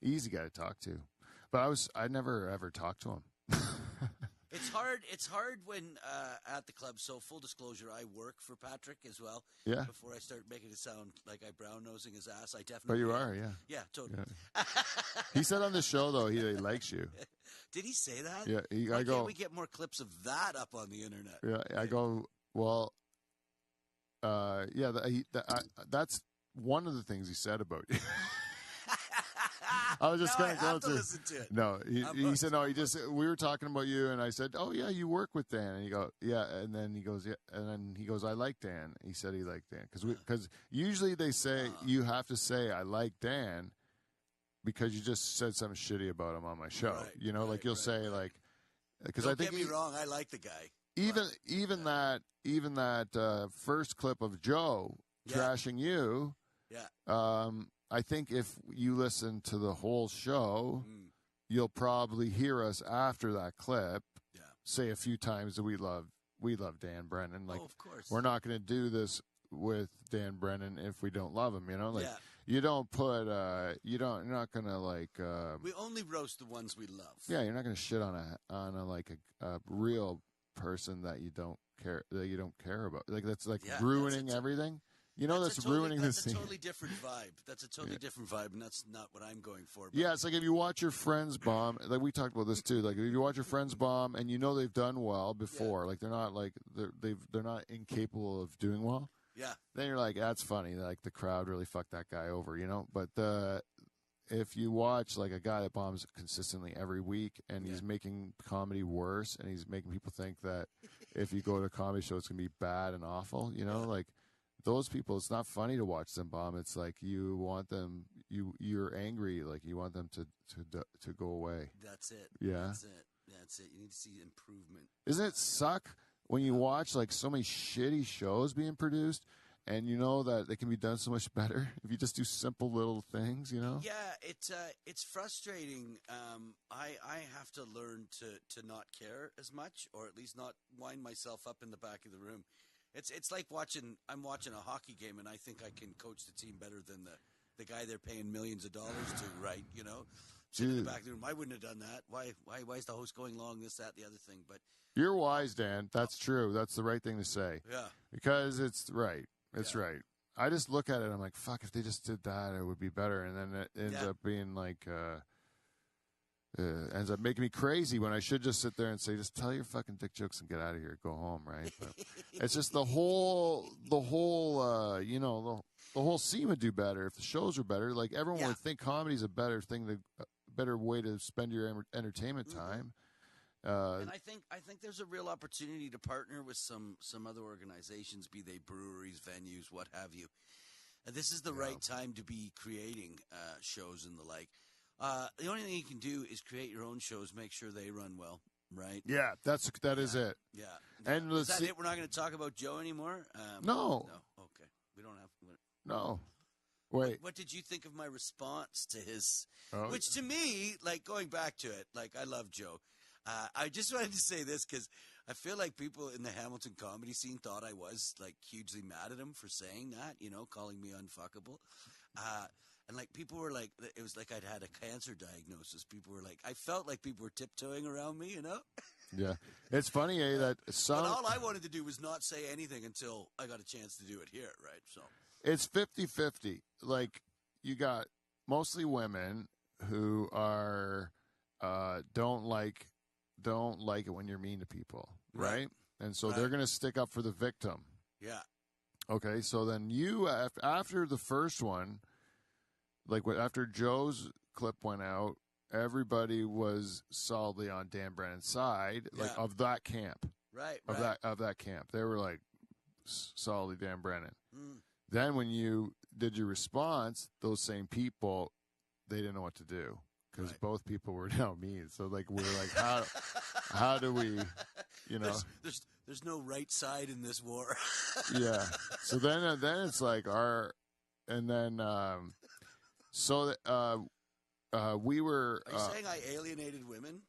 easy guy to talk to. But I never, ever talked to him. It's hard when at the club. So full disclosure, I work for Patrick as well. Yeah. Before I start making it sound like I brown nosing his ass, I definitely. But you are, yeah. Yeah, totally. Yeah. He said on the show though he likes you. Did he say that? Yeah. Why can't we get more clips of that up on the internet? Yeah. I go well. Yeah. That's one of the things he said about you. I was just going to go to listen to it. No, he said no. We were talking about you, and I said, "Oh yeah, you work with Dan." And he goes, "Yeah," and then he goes, "Yeah," and then he goes, "I like Dan." He said he liked Dan because usually they say you have to say I like Dan because you just said something shitty about him on my show. Right, you'll say like because I think get me wrong, I like the guy. Even that first clip of Joe trashing you. Yeah. I think if you listen to the whole show, you'll probably hear us after that clip say a few times that we love Dan Brennan. Like, of course. We're not going to do this with Dan Brennan if we don't love him. You don't put you're not going to like. We only roast the ones we love. Yeah, you're not going to shit on a real person that you don't care about. Like that's like ruining everything. That's ruining this scene. That's a totally different vibe. That's a totally different vibe, and that's not what I'm going for. Yeah, it's like if you watch your friends bomb, like we talked about this too. Like if you watch your friends bomb, and they've done well before, like they're not like they're not incapable of doing well. Yeah. Then you're like, that's funny. Like the crowd really fucked that guy over, But if you watch like a guy that bombs consistently every week and he's making comedy worse and he's making people think that if you go to a comedy show it's going to be bad and awful, you know, like those people, it's not funny to watch them bomb. It's like you want them, you're angry, like you want them to go away. That's it. Yeah. That's it. You need to see improvement. Doesn't it suck when you watch like so many shitty shows being produced and you know that they can be done so much better if you just do simple little things, you know? Yeah, it's frustrating. I have to learn to not care as much, or at least not wind myself up in the back of the room. It's like I'm watching a hockey game and I think I can coach the team better than the guy they're paying millions of dollars to, right? You know, sit in the back of the room. I wouldn't have done that. Why is the host going long? This, that, the other thing. But you're wise, Dan. That's true. That's the right thing to say. Yeah, because it's right. It's right. I just look at it. I'm like, fuck. If they just did that, it would be better. And then it ends up being like, ends up making me crazy when I should just sit there and say, just tell your fucking dick jokes and get out of here, go home, right? But it's just the whole, you know, the whole scene would do better if the shows were better. Like everyone would think comedy's a better thing, a better way to spend your entertainment time. And I think there's a real opportunity to partner with some other organizations, be they breweries, venues, what have you. This is the right time to be creating shows and the like. The only thing you can do is create your own shows, make sure they run well, right? Yeah, that is it. Yeah. And is that it? We're not going to talk about Joe anymore? No. Okay. We don't have. No. Wait. What did you think of my response to his? Oh. Which to me, like going back to it, like I love Joe. I just wanted to say this because I feel like people in the Hamilton comedy scene thought I was like hugely mad at him for saying that, you know, calling me unfuckable. And like people were like, it was like I'd had a cancer diagnosis. People were like, I felt like people were tiptoeing around me, you know? Yeah. It's funny, that some. But all I wanted to do was not say anything until I got a chance to do it here, right? So it's 50-50. Like you got mostly women who are, don't like it when you're mean to people, right? And so they're going to stick up for the victim. Yeah. Okay, so then you, after the first one, like after Joe's clip went out, everybody was solidly on Dan Brennan's side, like of that camp. Right. Of that camp. They were like solidly Dan Brennan. Mm. Then when you did your response, those same people, they didn't know what to do. Because both people were now mean, so like we were like, how do we, you know? There's no right side in this war. Yeah. So then it's like we were. Are you saying I alienated women?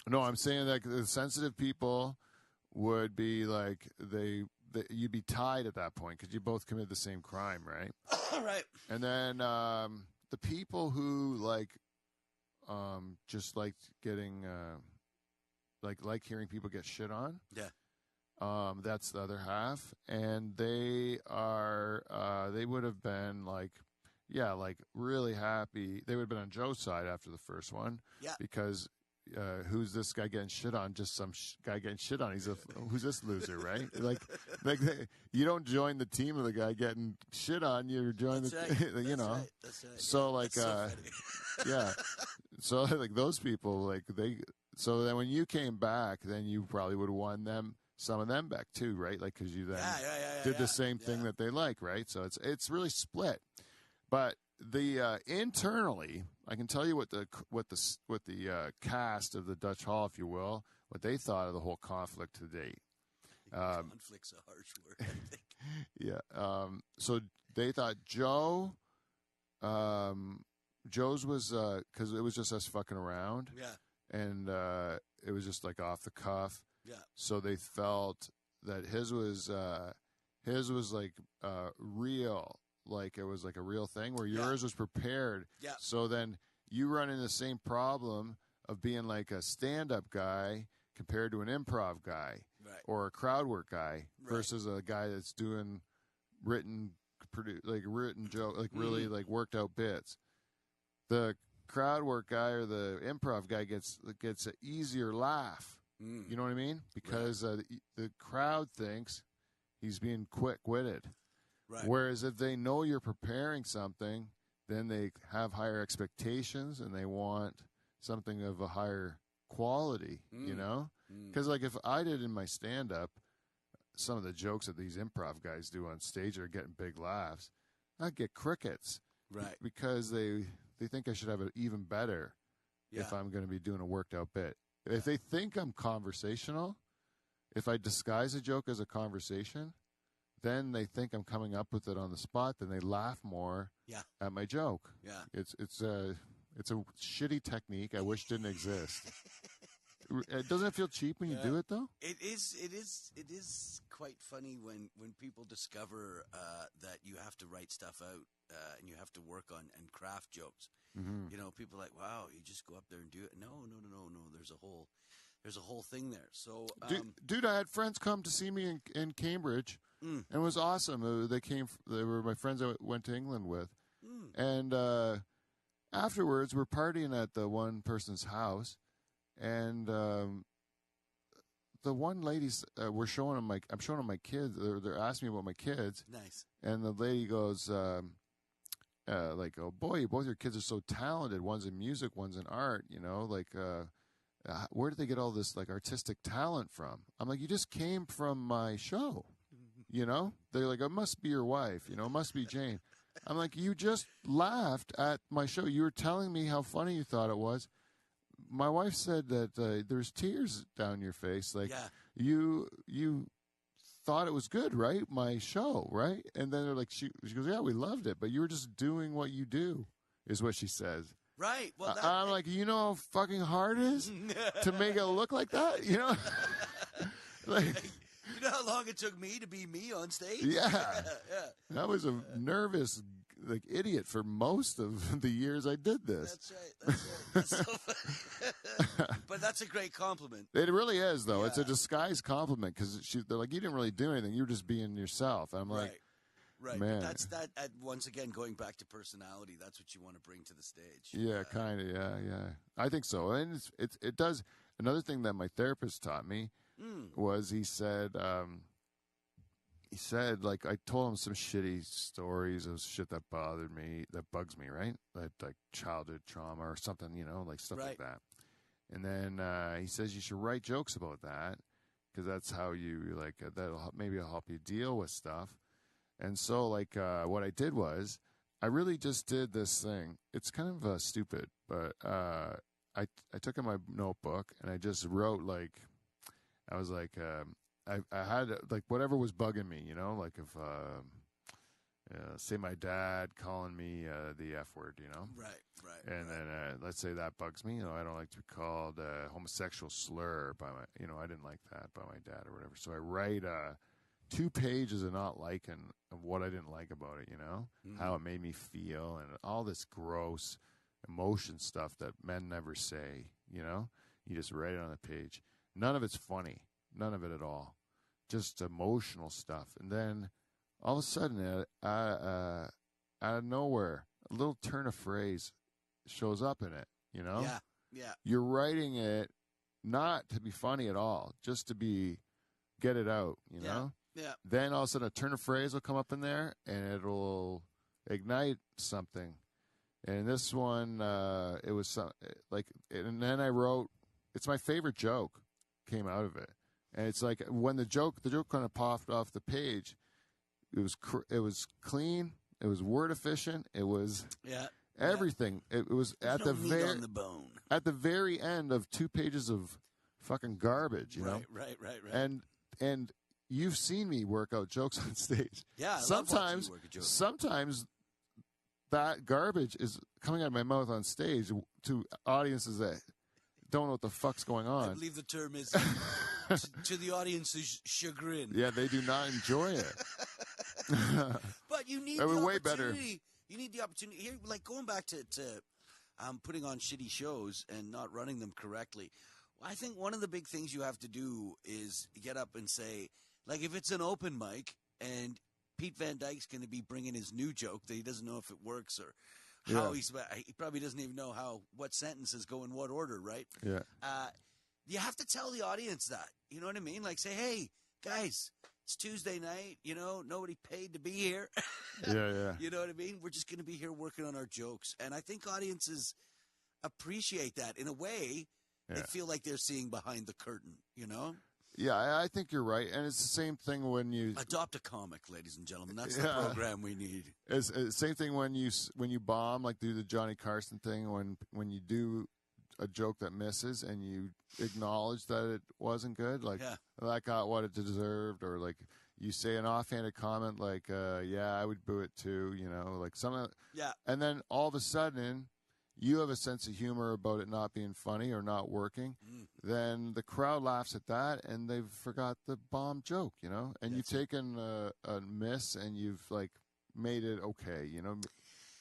No, I'm saying that the sensitive people would be like you'd be tied at that point because you both committed the same crime, right? Right. And then the people who just liked getting like hearing people get shit on. Yeah. That's the other half, and they would have been like really happy. They would have been on Joe's side after the first one. Yeah. Because who's this guy getting shit on? Just some guy getting shit on. Who's this loser, right? like you don't join the team of the guy getting shit on. You join That's the, right. you know. Right. That's right. So like, yeah. So like those people, like so then when you came back, then you probably would have won some of them back too, right? Like because you then did the same thing that they like, right? So it's really split. But the internally, I can tell you what the cast of the Dutch Hall, if you will, what they thought of the whole conflict to date. Conflict's a harsh word, I think. Yeah. So they thought Joe's was because it was just us fucking around. Yeah. And it was just like off the cuff. Yeah. So they felt that his was like real. Like it was like a real thing where yours was prepared. Yeah. So then you run into the same problem of being like a stand-up guy compared to an improv guy or a crowd work guy versus a guy that's doing written joke, like really like worked out bits. The crowd work guy or the improv guy gets an easier laugh. You know what I mean? Because the crowd thinks he's being quick-witted. Right. Whereas if they know you're preparing something, then they have higher expectations and they want something of a higher quality, you know? Because, like, if I did in my stand-up, some of the jokes that these improv guys do on stage are getting big laughs, I'd get crickets. Right. Because they think I should have it even better if I'm going to be doing a worked-out bit. If they think I'm conversational, if I disguise a joke as a conversation, then they think I'm coming up with it on the spot, then they laugh more at my joke. Yeah. It's a shitty technique I wish didn't exist. Doesn't it feel cheap when you do it, though? It is quite funny when people discover that you have to write stuff out and you have to work on and craft jokes. You know, people are like, wow, you just go up there and do it. No. There's a whole thing there. So, dude, I had friends come to see me in Cambridge, and it was awesome. They were my friends I went to England with, and afterwards we're partying at the one person's house, and the one lady's I'm showing them my kids. They're asking me about my kids. Nice. And the lady goes, like, oh boy, both your kids are so talented. One's in music, one's in art. You know, like, where did they get all this like artistic talent from? I'm like, you just came from my show. You know, they're like, it must be your wife. You know, it must be Jane. I'm like, you just laughed at my show. You were telling me how funny you thought it was. My wife said that there's tears down your face. Like, you thought it was good, right? My show, right? And then they're like, she goes, yeah, we loved it, but you were just doing what you do, is what she says. Right. Well, I'm like, you know how fucking hard it is to make it look like that? You know? Like, you know how long it took me to be me on stage? Yeah. I was a nervous like idiot for most of the years I did this. That's right. So but that's a great compliment. It really is, though. It's a disguised compliment because they're like, you didn't really do anything. You were just being yourself. And I'm like, right. Man. But that's that. Once again, going back to personality, that's what you want to bring to the stage. Yeah, kind of. Yeah. I think so. And it does. Another thing that my therapist taught me was he said, like, I told him some shitty stories of shit that bothered me, that bugs me, right? Like childhood trauma or something, you know, like stuff like that. And then he says you should write jokes about that because that's how you, like, maybe it'll help you deal with stuff. And so, like, what I did was I really just did this thing. It's kind of stupid, but I took in my notebook and I just wrote, like, I was like, I had, like, whatever was bugging me, you know, like if, say my dad calling me the F word, you know? Right. And then let's say that bugs me, you know, I don't like to be called a homosexual slur by my, you know, I didn't like that by my dad or whatever. So I write 2 pages of not liking of what I didn't like about it, you know, how it made me feel and all this gross emotion stuff that men never say, you know, you just write it on a page. None of it's funny. None of it at all. Just emotional stuff. And then all of a sudden, out of nowhere, a little turn of phrase shows up in it, you know? Yeah. You're writing it not to be funny at all, just to get it out, you know? Yeah. Then all of a sudden a turn of phrase will come up in there and it'll ignite something. And this one, it was like, and then I wrote, it's my favorite joke came out of it. And it's like when the joke kind of popped off the page, it was clean, it was word efficient, it was everything. It was at the very end of 2 pages of fucking garbage, you know? Right. And you've seen me work out jokes on stage. Yeah, sometimes that garbage is coming out of my mouth on stage to audiences that don't know what the fuck's going on. I believe the term is to the audience's chagrin. Yeah, they do not enjoy it. But you need the opportunity. Way better. You need the opportunity. Here, like going back to putting on shitty shows and not running them correctly. I think one of the big things you have to do is get up and say, like, if it's an open mic and Pete Van Dyk's going to be bringing his new joke that he doesn't know if it works or how he probably doesn't even know what sentences go in what order, right? Yeah. You have to tell the audience that. You know what I mean? Like, say, hey, guys, It's Tuesday night, you know, nobody paid to be here. Yeah. You know what I mean? We're just going to be here working on our jokes. And I think audiences appreciate that. In a way, they feel like they're seeing behind the curtain, you know? Yeah, I think you're right. And it's the same thing when you... Adopt a comic, ladies and gentlemen. That's the program we need. It's the same thing when you bomb, like do the Johnny Carson thing, when you do a joke that misses and you acknowledge that it wasn't good, like that got what it deserved, or like you say an offhanded comment like, I would boo it too, you know, like something. Yeah. And then all of a sudden you have a sense of humor about it not being funny or not working. Then the crowd laughs at that and they've forgot the bomb joke, you know, and you've taken a miss and you've like made it okay, you know.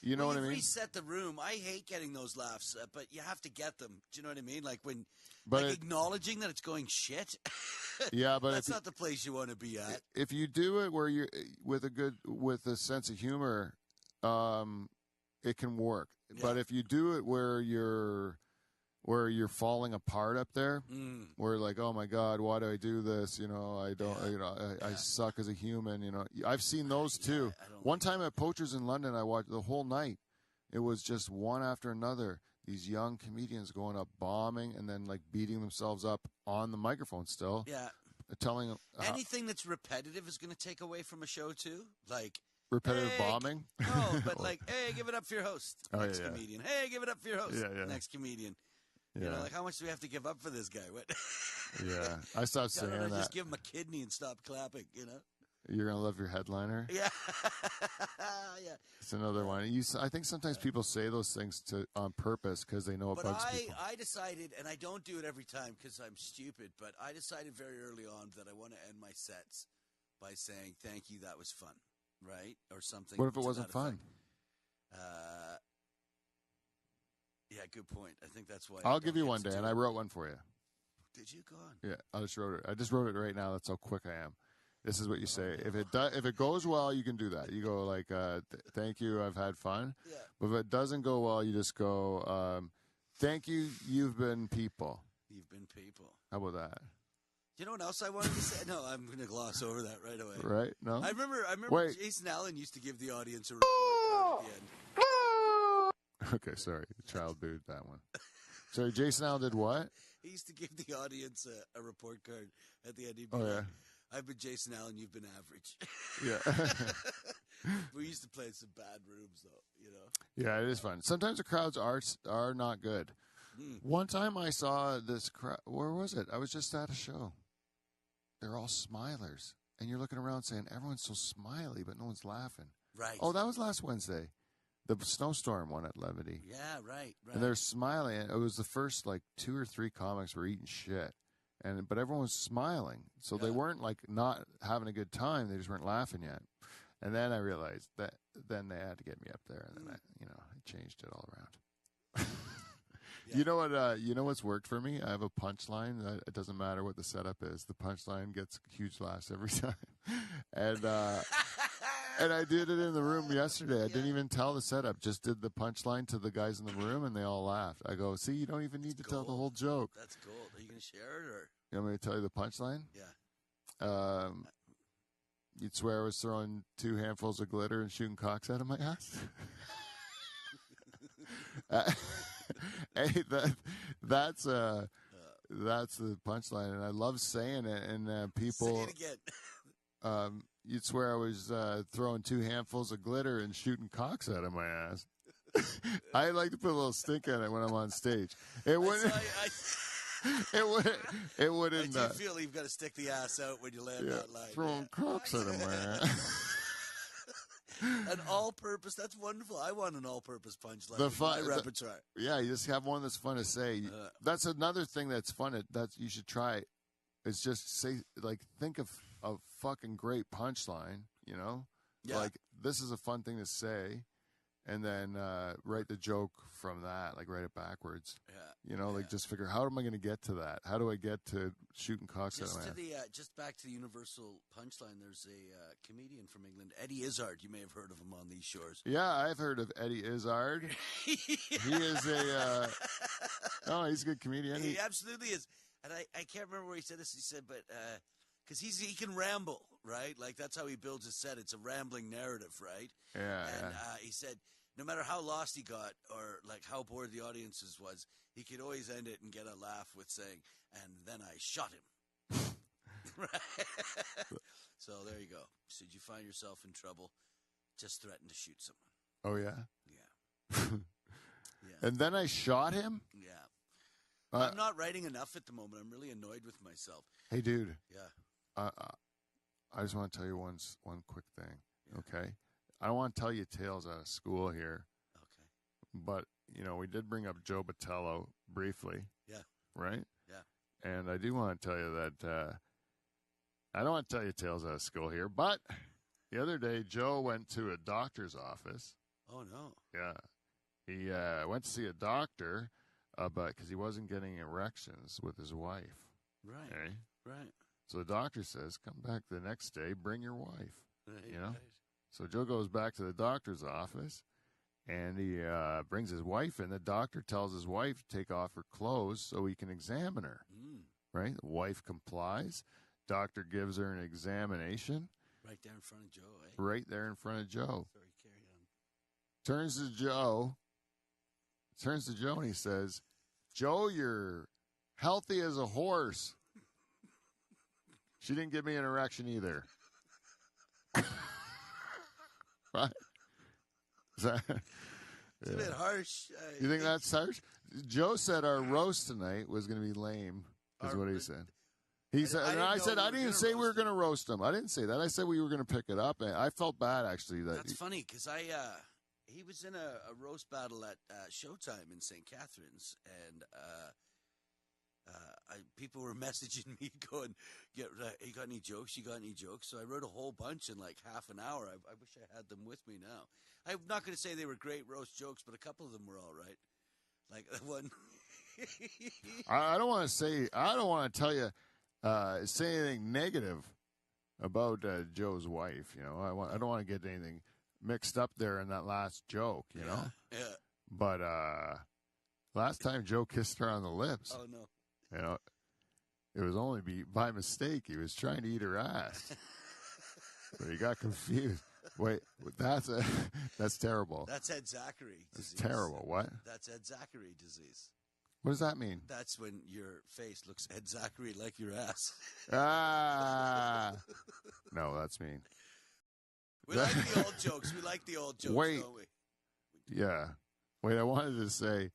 You know what I mean? Reset the room. I hate getting those laughs, but you have to get them. Do you know what I mean? Like when, acknowledging that it's going shit. Yeah, but that's not the place you want to be at. If you do it where you're with a sense of humor, it can work. Yeah. But if you do it where you're falling apart up there, where like, oh my God, why do I do this? You know, I don't, I suck as a human. You know, I've seen those too. One time at Poachers in London, I watched the whole night. It was just one after another. These young comedians going up bombing and then like beating themselves up on the microphone still. Yeah. Telling anything that's repetitive is going to take away from a show too. Like repetitive bombing. No, but like, hey, give it up for your host. Next comedian. Hey, give it up for your host. Next comedian. Yeah. You know, like, how much do we have to give up for this guy? What? Yeah, I stopped saying that. Just give him a kidney and stop clapping, you know? You're going to love your headliner? Yeah. Yeah. It's another one. I think sometimes people say those things on purpose because they know it bugs people. I decided, and I don't do it every time because I'm stupid, but I decided very early on that I want to end my sets by saying, thank you, that was fun, right? Or something. What if it wasn't fun? Yeah, good point. I think that's why. I'll give you one day, and I wrote one for you. Did you? Go on. Yeah, I just wrote it. I just wrote it right now. That's how quick I am. This is what you say. If it goes well, you can do that. You go like, "Thank you, I've had fun." Yeah. But if it doesn't go well, you just go, "Thank you, you've been people." You've been people. How about that? You know what else I wanted to say? No, I'm going to gloss over that right away. Right? No. I remember Jason Allen used to give the audience a report card at the end. Okay, sorry. The child booed that one. Sorry, Jason Allen did what? He used to give the audience a report card at the end. He'd be I've been Jason Allen, you've been average. Yeah. We used to play in some bad rooms, though, you know? Yeah, it is fun. Sometimes the crowds are not good. One time I saw this crowd. Where was it? I was just at a show. They're all smilers. And you're looking around saying, everyone's so smiley, but no one's laughing. Right. Oh, that was last Wednesday. The snowstorm one at Levity. Yeah, right. And they're smiling. It was the first, like, 2 or 3 comics were eating shit. But everyone was smiling. So they weren't, like, not having a good time. They just weren't laughing yet. And then I realized that then they had to get me up there. And then, I changed it all around. You know what? You know what's worked for me? I have a punchline. It doesn't matter what the setup is. The punchline gets huge laughs every time. And I did it in the room yesterday. I didn't even tell the setup. Just did the punchline to the guys in the room, and they all laughed. I go, see, you don't even need to tell the whole joke. That's gold. Are you going to share it? Or? You want me to tell you the punchline? Yeah. You'd swear I was throwing 2 handfuls of glitter and shooting cocks out of my ass? Hey, that's the punchline, and I love saying it. And people say it again. You'd swear I was throwing 2 handfuls of glitter and shooting cocks out of my ass. I like to put a little stink in it when I'm on stage. It wouldn't. It wouldn't. I do feel you've got to stick the ass out when you land that line. Throwing cocks out of my ass. An all-purpose. That's wonderful. I want an all-purpose punchline. My repertoire. Yeah, you just have one that's fun to say. That's another thing that's fun. That you should try. Is just say, like, think of a fucking great punchline. You know, like this is a fun thing to say, and then write the joke from that. Like write it backwards. Yeah. You know, like just figure how am I going to get to that? How do I get to shooting cocks out of my ass? Just back to the universal punchline. There's a comedian from England, Eddie Izzard. You may have heard of him on these shores. Yeah, I've heard of Eddie Izzard. He is he's a good comedian. He absolutely is. And I can't remember where he said this. He said, but because he can ramble, right? Like, that's how he builds his set. It's a rambling narrative, right? Yeah. And he said no matter how lost he got or, like, how bored the audiences was, he could always end it and get a laugh with saying, and then I shot him. Right? So there you go. Should you find yourself in trouble, just threaten to shoot someone. Oh, yeah? Yeah. Yeah. And then I shot him? Yeah. I'm not writing enough at the moment. I'm really annoyed with myself. Hey, dude. Yeah. I just want to tell you one quick thing, Yeah. okay? I don't want to tell you tales out of school here. Okay. But, we did bring up Joe Botelho briefly. Yeah. Right? Yeah. And I do want to tell you that I don't want to tell you tales out of school here, but the other day Joe went to a doctor's office. Oh, no. Yeah. He went to see a doctor because he wasn't getting erections with his wife. Right. Okay? Right. So the doctor says, come back the next day, bring your wife. Right. Right. Right. So Joe goes back to the doctor's office, and he brings his wife in. The doctor tells his wife to take off her clothes so he can examine her. Right? The wife complies. Doctor gives her an examination. Right there in front of Joe, eh? Right there in front of Joe. Sorry, carry on. Turns to Joe, and he says, Joe, you're healthy as a horse. She didn't give me an erection either. Right? Is that, It's a bit harsh. You think that's harsh? Joe said our roast tonight was going to be lame, is what he said. He said, and I said, I didn't say we were going to roast him. I didn't say that. I said we were going to pick it up, and I felt bad, actually. That's funny, because he was in a roast battle at Showtime in St. Catharines, and people were messaging me going, you got any jokes? You got any jokes? So I wrote a whole bunch in like half an hour. I wish I had them with me now. I'm not going to say they were great roast jokes, but a couple of them were all right. Like one. I don't want to tell you, say anything negative about Joe's wife. I don't want to get anything mixed up there in that last joke, know? Yeah. But last time Joe kissed her on the lips. Oh, no. It was only by mistake. He was trying to eat her ass. But he got confused. Wait, that's terrible. That's Ed Zachary disease. That's terrible. What? That's Ed Zachary disease. What does that mean? That's when your face looks Ed Zachary like your ass. No, that's mean. We like the old jokes. We like the old jokes, don't we? Yeah. Wait, I wanted to say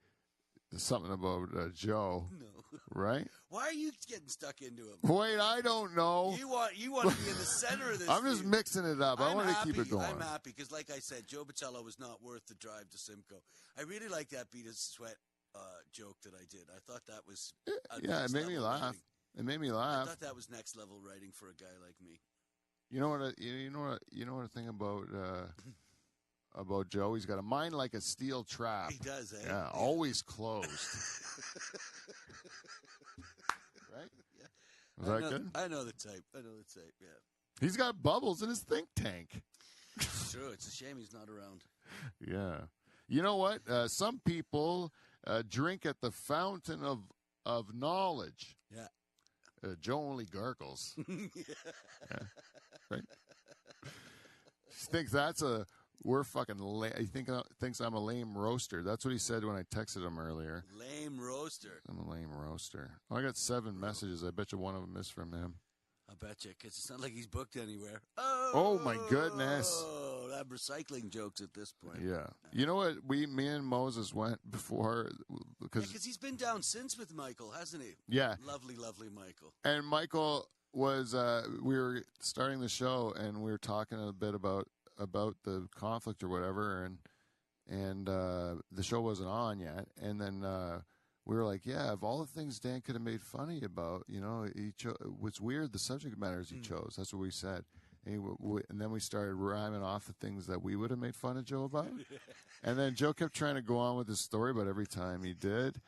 something about Joe. No. Right? Why are you getting stuck into him? Wait, I don't know. You want to be in the center of this. I'm just mixing it up. I want to keep it going. I'm happy because, like I said, Joe Botelho was not worth the drive to Simcoe. I really like that Beat His Sweat joke that I did. I thought that was it made me laugh. Writing. It made me laugh. I thought that was next level writing for a guy like me. You know what I think about Joe? He's got a mind like a steel trap. He does, eh? Yeah, always closed. Right? Yeah. Was that good? I know the type. Yeah. He's got bubbles in his think tank. It's true. It's a shame he's not around. Yeah. You know what? Some people drink at the fountain of knowledge. Yeah. Joe only gargles. Yeah. Right? He thinks we're fucking lame. He thinks I'm a lame roaster. That's what he said when I texted him earlier. Lame roaster. I'm a lame roaster. Oh, I got 7 messages. I bet you one of them is from him. I bet you, because it's not like he's booked anywhere. Oh my goodness. Oh, I'm recycling jokes at this point. Yeah. You know what? Me and Moses went before because he's been down since with Michael, hasn't he? Yeah. Lovely, lovely Michael. And Michael was we were starting the show and we were talking a bit about the conflict or whatever, and the show wasn't on yet, and then we were like, yeah, of all the things Dan could have made funny about, what's weird, the subject matters he chose. That's what we said. And then we started rhyming off the things that we would have made fun of Joe about. And then Joe kept trying to go on with his story, but every time he did,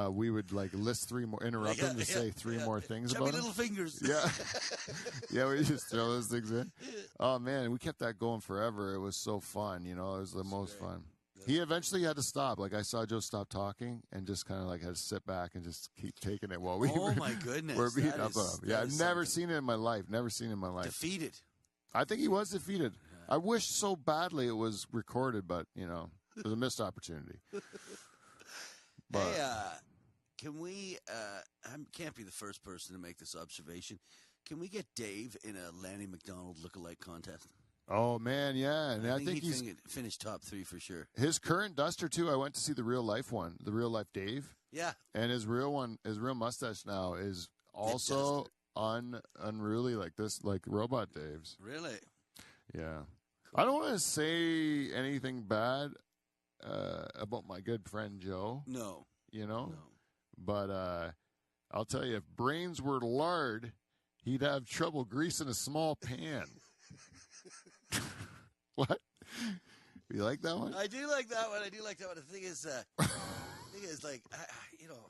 we would list 3 more, interrupt him to say 3 more things Chubby about him. little fingers. Yeah. Yeah, we just throw those things in. Oh, man, we kept that going forever. It was so fun, it was the most fun. He eventually had to stop. Like, I saw Joe stop talking and just kind of like had to sit back and just keep taking it while we Oh, my goodness. were beating up on him. Yeah, I've never something. seen it in my life. Never seen it in my life. Defeated. I think he was defeated. I wish so badly it was recorded, but, you know, it was a missed opportunity. But, Hey, can we, I can't be the first person to make this observation. Can we get Dave in a Lanny McDonald lookalike contest? oh, man, yeah. And I think he's finished top 3 for sure. his current duster, too. I went to see the real life one, the real life Dave. Yeah. And his real mustache now is also unruly like this, like Robot Dave's. Really? Yeah. I don't want to say anything bad about my good friend Joe. No. You know? No. But I'll tell you, if brains were lard, he'd have trouble greasing a small pan. What? You like that one? I do like that one. The thing is, like, you know.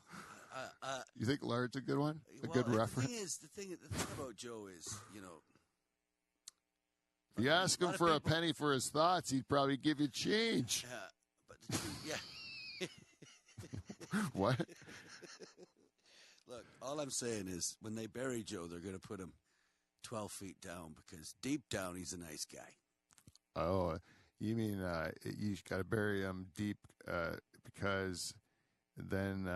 You think lard's a good one? A Well, good reference? The thing about Joe is, you know. If you ask him for a penny for his thoughts, he'd probably give you change. But yeah. What? Look, all I'm saying is when they bury Joe, they're going to put him 12 feet down because deep down he's a nice guy. Oh, you mean you got to bury him deep because then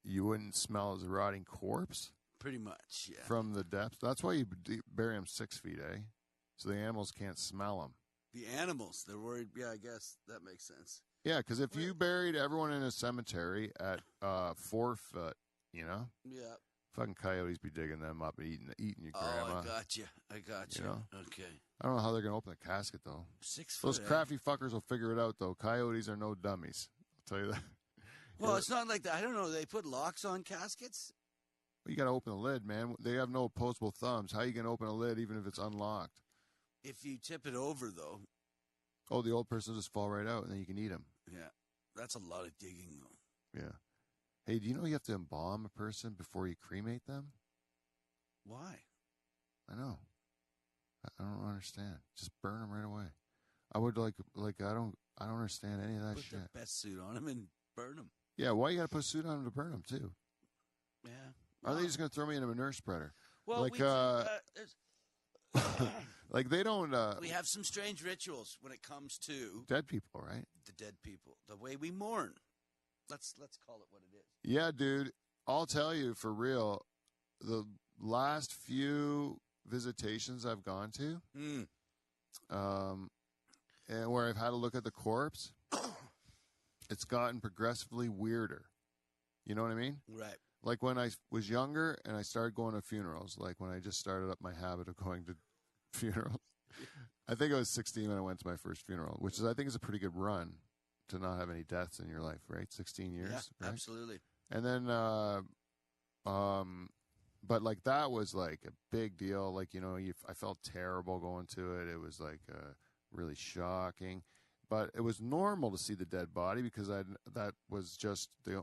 you wouldn't smell as a rotting corpse? Pretty much, yeah. From the depths. That's why you bury him 6 feet, eh? So the animals can't smell him. The animals, they're worried. Yeah, I guess that makes sense. Yeah, because if you buried everyone in a cemetery at 4 foot, you know? Yeah. Fucking coyotes be digging them up and eating your grandma. Oh, I got you. You know? Okay. I don't know how they're going to open the casket, though. 6 foot. Those crafty fuckers will figure it out, though. Coyotes are no dummies. I'll tell you that. Well, it's not like that. I don't know. They put locks on caskets? Well, you got to open the lid, man. They have no opposable thumbs. How you going to open a lid even if it's unlocked? If you tip it over, though. Oh, the old person will just fall right out, and then you can eat them. Yeah. That's a lot of digging, though. Yeah. Hey, do you know you have to embalm a person before you cremate them? Why? I know. I don't understand. Just burn them right away. I would like I don't understand any of that shit. Put the best suit on him and burn him. Yeah, why you got to put a suit on them to burn them too? Yeah. Are they just going to throw me in a manure spreader? Well, like like they don't. We have some strange rituals when it comes to dead people, right? The dead people, the way we mourn. Let's call it what it is. Yeah, dude. I'll tell you for real. The last few visitations I've gone to, and where I've had to look at the corpse, it's gotten progressively weirder. You know what I mean? Right. Like when I was younger and I started going to funerals, like when I just started up my habit of going to funerals. I think I was 16 when I went to my first funeral, which is, I think, is a pretty good run to not have any deaths in your life, right? 16 years. Yeah, right? absolutely. And then, but like that was like a big deal. Like, you know, I felt terrible going to it. It was like really shocking, but it was normal to see the dead body because that was just the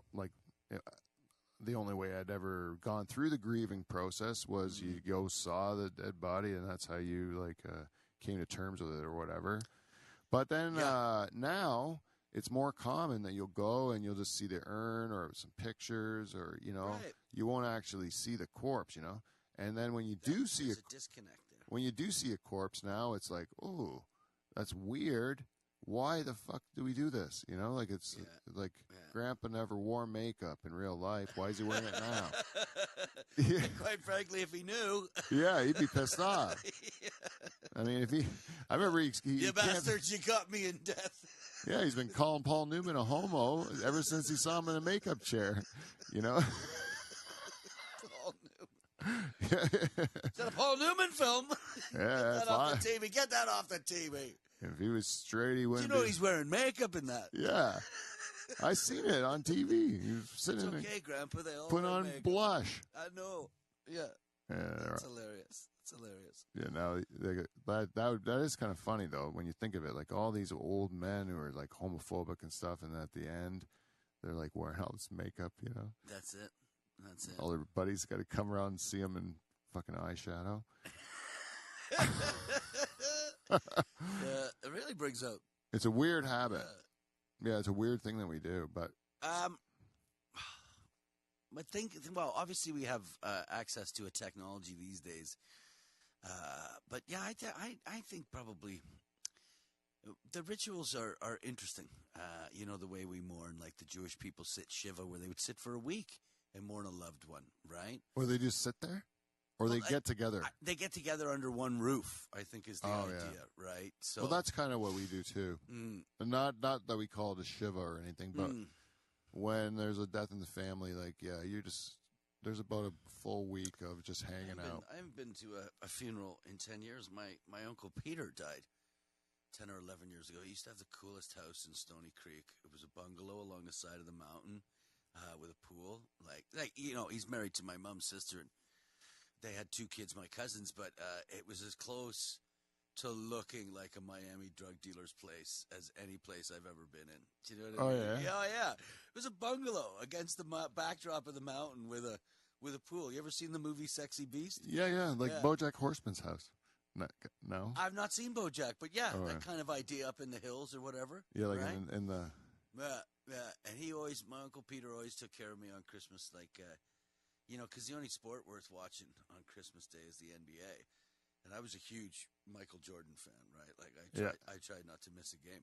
only way I'd ever gone through the grieving process was you go saw the dead body, and that's how you came to terms with it or whatever. But then now it's more common that you'll go and you'll just see the urn or some pictures, or you won't actually see the corpse, And then when you do see a disconnect there. When you do see a corpse now, it's like, oh, that's weird. Why the fuck do we do this? Like it's like Grandpa never wore makeup in real life. Why is he wearing it now? Yeah. Quite frankly, if he knew. Yeah, he'd be pissed off. Yeah. I mean, I remember he you bastards, you got me in death. Yeah, he's been calling Paul Newman a homo ever since he saw him in a makeup chair, Paul Newman. Is that a Paul Newman film? Yeah, Get that off the TV. Get that off the TV. If he was straight, he wouldn't. He's wearing makeup in that. Yeah. I seen it on TV. He was sitting it's okay, Grandpa. They all put on makeup. blush. I know. Yeah. That's hilarious. It's hilarious. Yeah, now that is kind of funny though when you think of it. Like all these old men who are like homophobic and stuff, and at the end they're like wearing all this makeup. That's it. All their buddies got to come around and see them in fucking eyeshadow. It really brings out. It's a weird habit. Yeah, it's a weird thing that we do, but I think, well, obviously we have access to a technology these days. But yeah, I think probably the rituals are interesting. The way we mourn, like the Jewish people sit Shiva, where they would sit for a week and mourn a loved one, right? or they just sit there, or they get together. They get together under one roof, I think is the idea, right? So, well, that's kind of what we do too. And not that we call it a Shiva or anything, but when there's a death in the family, like, there's about a full week of just hanging out. I haven't been to a funeral in 10 years. My Uncle Peter died 10 or 11 years ago. He used to have the coolest house in Stony Creek. It was a bungalow along the side of the mountain with a pool. He's married to my mom's sister, and they had 2 kids, my cousins, but it was as close to looking like a Miami drug dealer's place as any place I've ever been in. Do you know what I mean? Yeah. It was a bungalow against the backdrop of the mountain with a pool. You ever seen the movie Sexy Beast? Yeah, BoJack Horseman's house. No, I've not seen BoJack, but that kind of idea up in the hills or whatever. Yeah, like right? in the. Yeah, and my Uncle Peter always took care of me on Christmas, because the only sport worth watching on Christmas Day is the NBA. And I was a huge Michael Jordan fan, right? Like I tried not to miss a game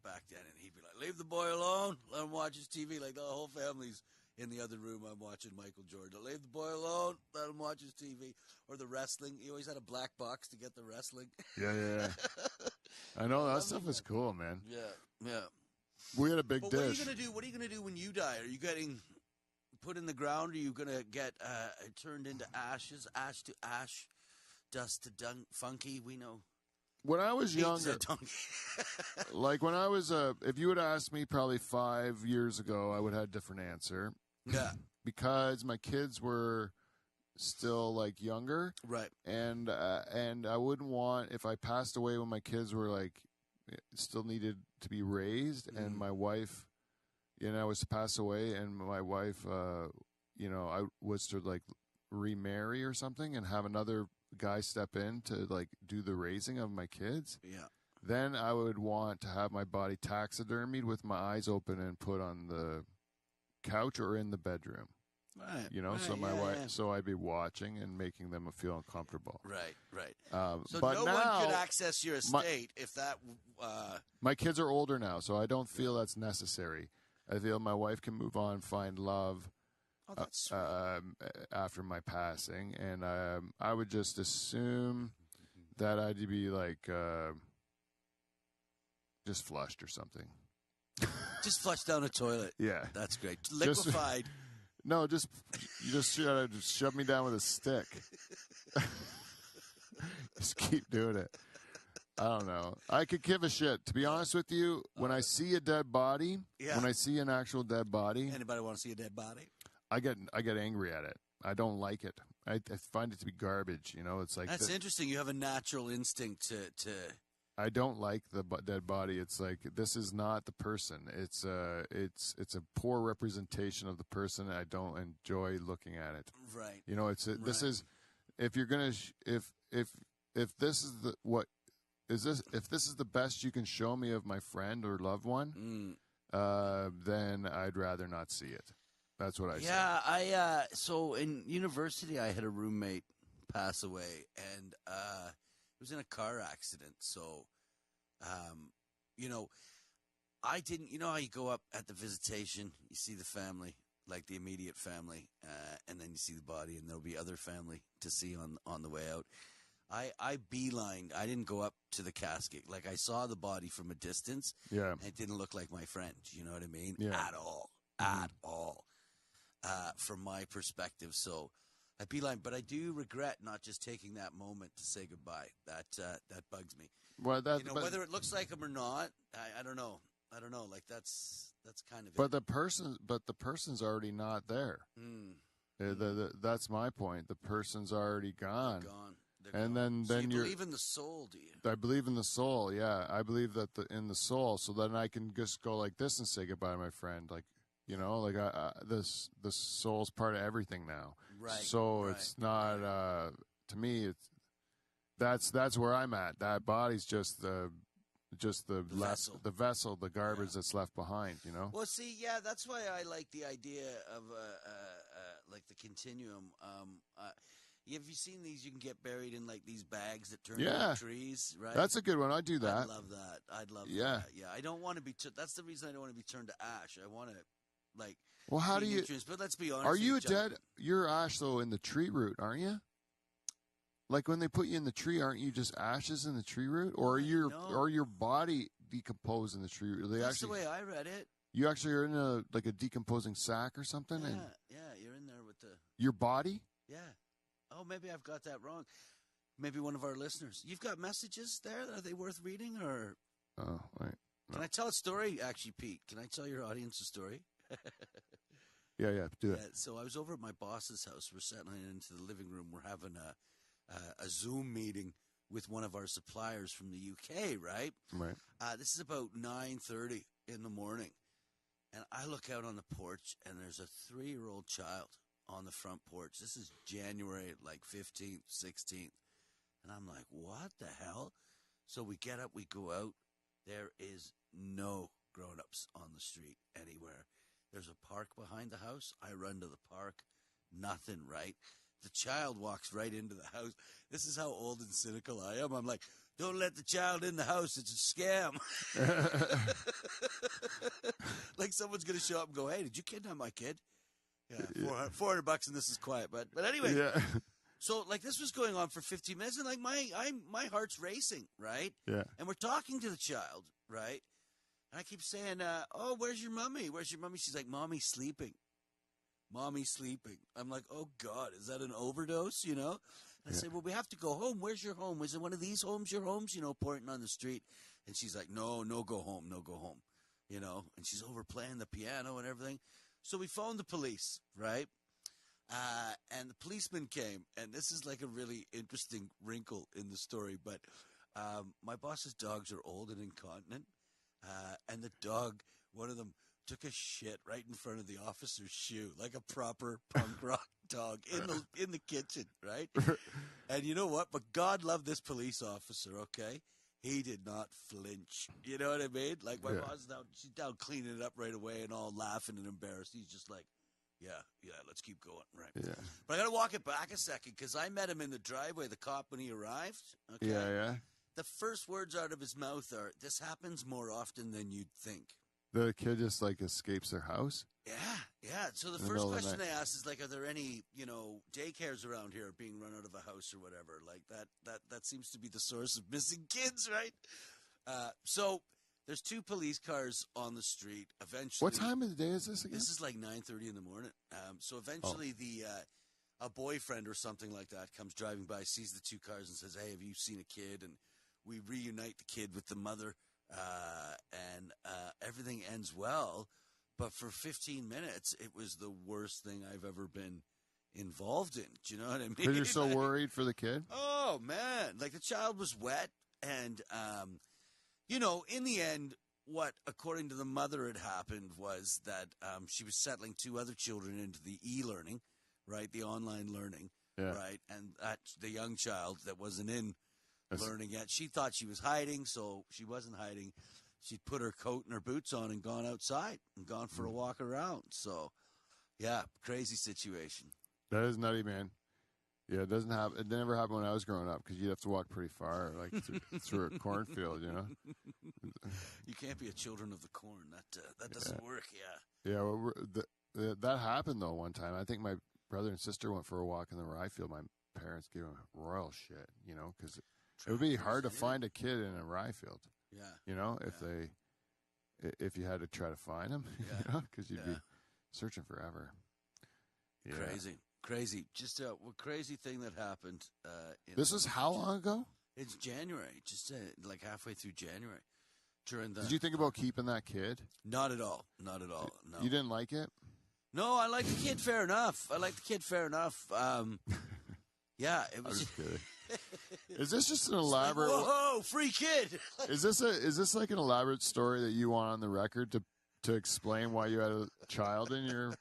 back then. And he'd be like, "Leave the boy alone. Let him watch his TV." Like the whole family's in the other room. I'm watching Michael Jordan. "Leave the boy alone. Let him watch his TV." Or the wrestling. He always had a black box to get the wrestling. Yeah. I know that stuff is cool, man. Yeah. We had a big dish. What are you gonna do when you die? Are you getting put in the ground? Are you gonna get turned into ashes, ash to ash? Dust to funky, we know. When I was younger, like when I was, if you would ask me probably 5 years ago, I would have a different answer. Yeah. Because my kids were still like younger. Right. And I wouldn't want, if I passed away when my kids were like, still needed to be raised, and my wife, was to pass away, and my wife, I was to like remarry or something and have another guy step in to like do the raising of my kids. Yeah. Then I would want to have my body taxidermied with my eyes open and put on the couch or in the bedroom. Right. So my wife, so I'd be watching and making them feel uncomfortable. Right. So but no now, one could access your estate if that. My kids are older now, so I don't feel that's necessary. I feel my wife can move on, find love. Oh, that's after my passing, and I would just assume that I'd be like just flushed or something. Just flushed down a toilet. Yeah, that's great. Liquefied. Just shove me down with a stick. Just keep doing it. I don't know. I could give a shit. To be honest with you, when I see a dead body, when I see an actual dead body, anybody want to see a dead body? I get angry at it. I don't like it. I find it to be garbage. It's like that's interesting. You have a natural instinct to. I don't like the dead body. It's like, this is not the person. It's a poor representation of the person. I don't enjoy looking at it. Right. This is, if you're gonna if this is the what is this if this is the best you can show me of my friend or loved one, then I'd rather not see it. That's what I say. Yeah, so in university I had a roommate pass away, and it was in a car accident. So, I didn't. You know how you go up at the visitation, you see the family, like the immediate family, and then you see the body, and there'll be other family to see on the way out. I beelined. I didn't go up to the casket. Like, I saw the body from a distance. Yeah. And it didn't look like my friend. You know what I mean? Yeah. At all. At all. From my perspective. So I beeline. But I do regret not just taking that moment to say goodbye. That bugs me. Well, whether it looks like him or not, I don't know. I don't know. Like, that's kind of it. But the person's already not there. That's my point. The person's already gone. They're gone. And then you believe in the soul, do you? I believe in the soul. Yeah, I believe that in the soul. So then I can just go like this and say goodbye to my friend. Like, the soul's part of everything now. Right. So it's not to me. That's where I'm at. That body's just just the vessel, the garbage that's left behind, you know? Well, see, yeah, that's why I like the idea of like the continuum. Have you seen these? You can get buried in like these bags that turn into trees, right? That's a good one. I do that. I love that. I'd love that. Yeah, I don't want to be. That's the reason I don't want to be turned to ash. I want to, like. Well, how do you? But let's be honest. Are you dead? You're ash though in the tree root, aren't you? Like when they put you in the tree, aren't you just ashes in the tree root, or your body decomposed in the tree root? That's the way I read it. You actually are in a decomposing sack or something. Yeah, you're in there with your body. Yeah. Oh, maybe I've got that wrong. Maybe one of our listeners. You've got messages there. Are they worth reading or? Oh, wait. No. Can I tell a story? Actually, Pete, can I tell your audience a story? Yeah, do it. So I was over at my boss's house. We're settling into the living room. We're having a Zoom meeting with one of our suppliers from the UK, right? Right. This is about 9:30 in the morning. And I look out on the porch, and there's a 3-year-old child on the front porch. This is January, 15th, 16th. And I'm like, what the hell? So we get up, we go out. There is no grown-ups on the street anywhere. There's a park behind the house. I run to the park. Nothing, right? The child walks right into the house. This is how old and cynical I am. I'm like, don't let the child in the house. It's a scam. Like someone's going to show up and go, hey, did you kidnap my kid? Yeah, $400 and this is quiet. But anyway, so this was going on for 15 minutes and my heart's racing, right? Yeah. And we're talking to the child, right? And I keep saying, oh, where's your mommy? Where's your mommy? She's like, Mommy's sleeping. Mommy's sleeping. I'm like, oh, God, is that an overdose, And I say, well, we have to go home. Where's your home? Is it one of these homes, your homes, pointing on the street? And she's like, no, go home, And she's over playing the piano and everything. So we phoned the police, right? And the policeman came. And this is like a really interesting wrinkle in the story. But my boss's dogs are old and incontinent. And the dog, one of them, took a shit right in front of the officer's shoe, like a proper punk rock dog in the kitchen, right? And you know what? But God loved this police officer, okay? He did not flinch. You know what I mean? Like my boss is down, she's down cleaning it up right away and all laughing and embarrassed. He's just like, yeah, let's keep going, right? Yeah. But I got to walk it back a second because I met him in the driveway, the cop, when he arrived. Okay? Yeah. The first words out of his mouth are, this happens more often than you'd think. The kid just escapes their house? Yeah. So the first question they asked is are there any, daycares around here being run out of a house or whatever? Like that seems to be the source of missing kids, right? So there's 2 police cars on the street. Eventually, what time of the day is this again? This is 9:30 in the morning. So eventually a boyfriend or something like that comes driving by, sees the 2 cars and says, hey, have you seen a kid? And we reunite the kid with the mother. And everything ends well, but for 15 minutes, it was the worst thing I've ever been involved in. Do you know what I mean? Because you're so worried for the kid? Oh, man. The child was wet, and, in the end, what, according to the mother, had happened was that she was settling 2 other children into the e-learning, right, the online learning, right, and the young child that wasn't in learning yet. She thought she was hiding, so she wasn't hiding. She'd put her coat and her boots on and gone outside and gone for a walk around. So, yeah, crazy situation. That is nutty, man. Yeah, it doesn't happen. It never happened when I was growing up because you'd have to walk pretty far, through a cornfield, You can't be a children of the corn. That doesn't work. Yeah. Yeah. Well, that happened though one time. I think my brother and sister went for a walk in the rye field. My parents gave them royal shit, because it would be hard to find a kid in a rye field. Yeah. If you had to try to find him, because you'd be searching forever. Yeah. Crazy. Just a crazy thing that happened. This is how long ago? It's January, just halfway through January. Did you think about keeping that kid? Not at all. No. You didn't like it? No, I like the kid fair enough. Yeah, it was. I'm just kidding. Is this just an elaborate? Whoa, free kid! Is this like an elaborate story that you want on the record to explain why you had a child in your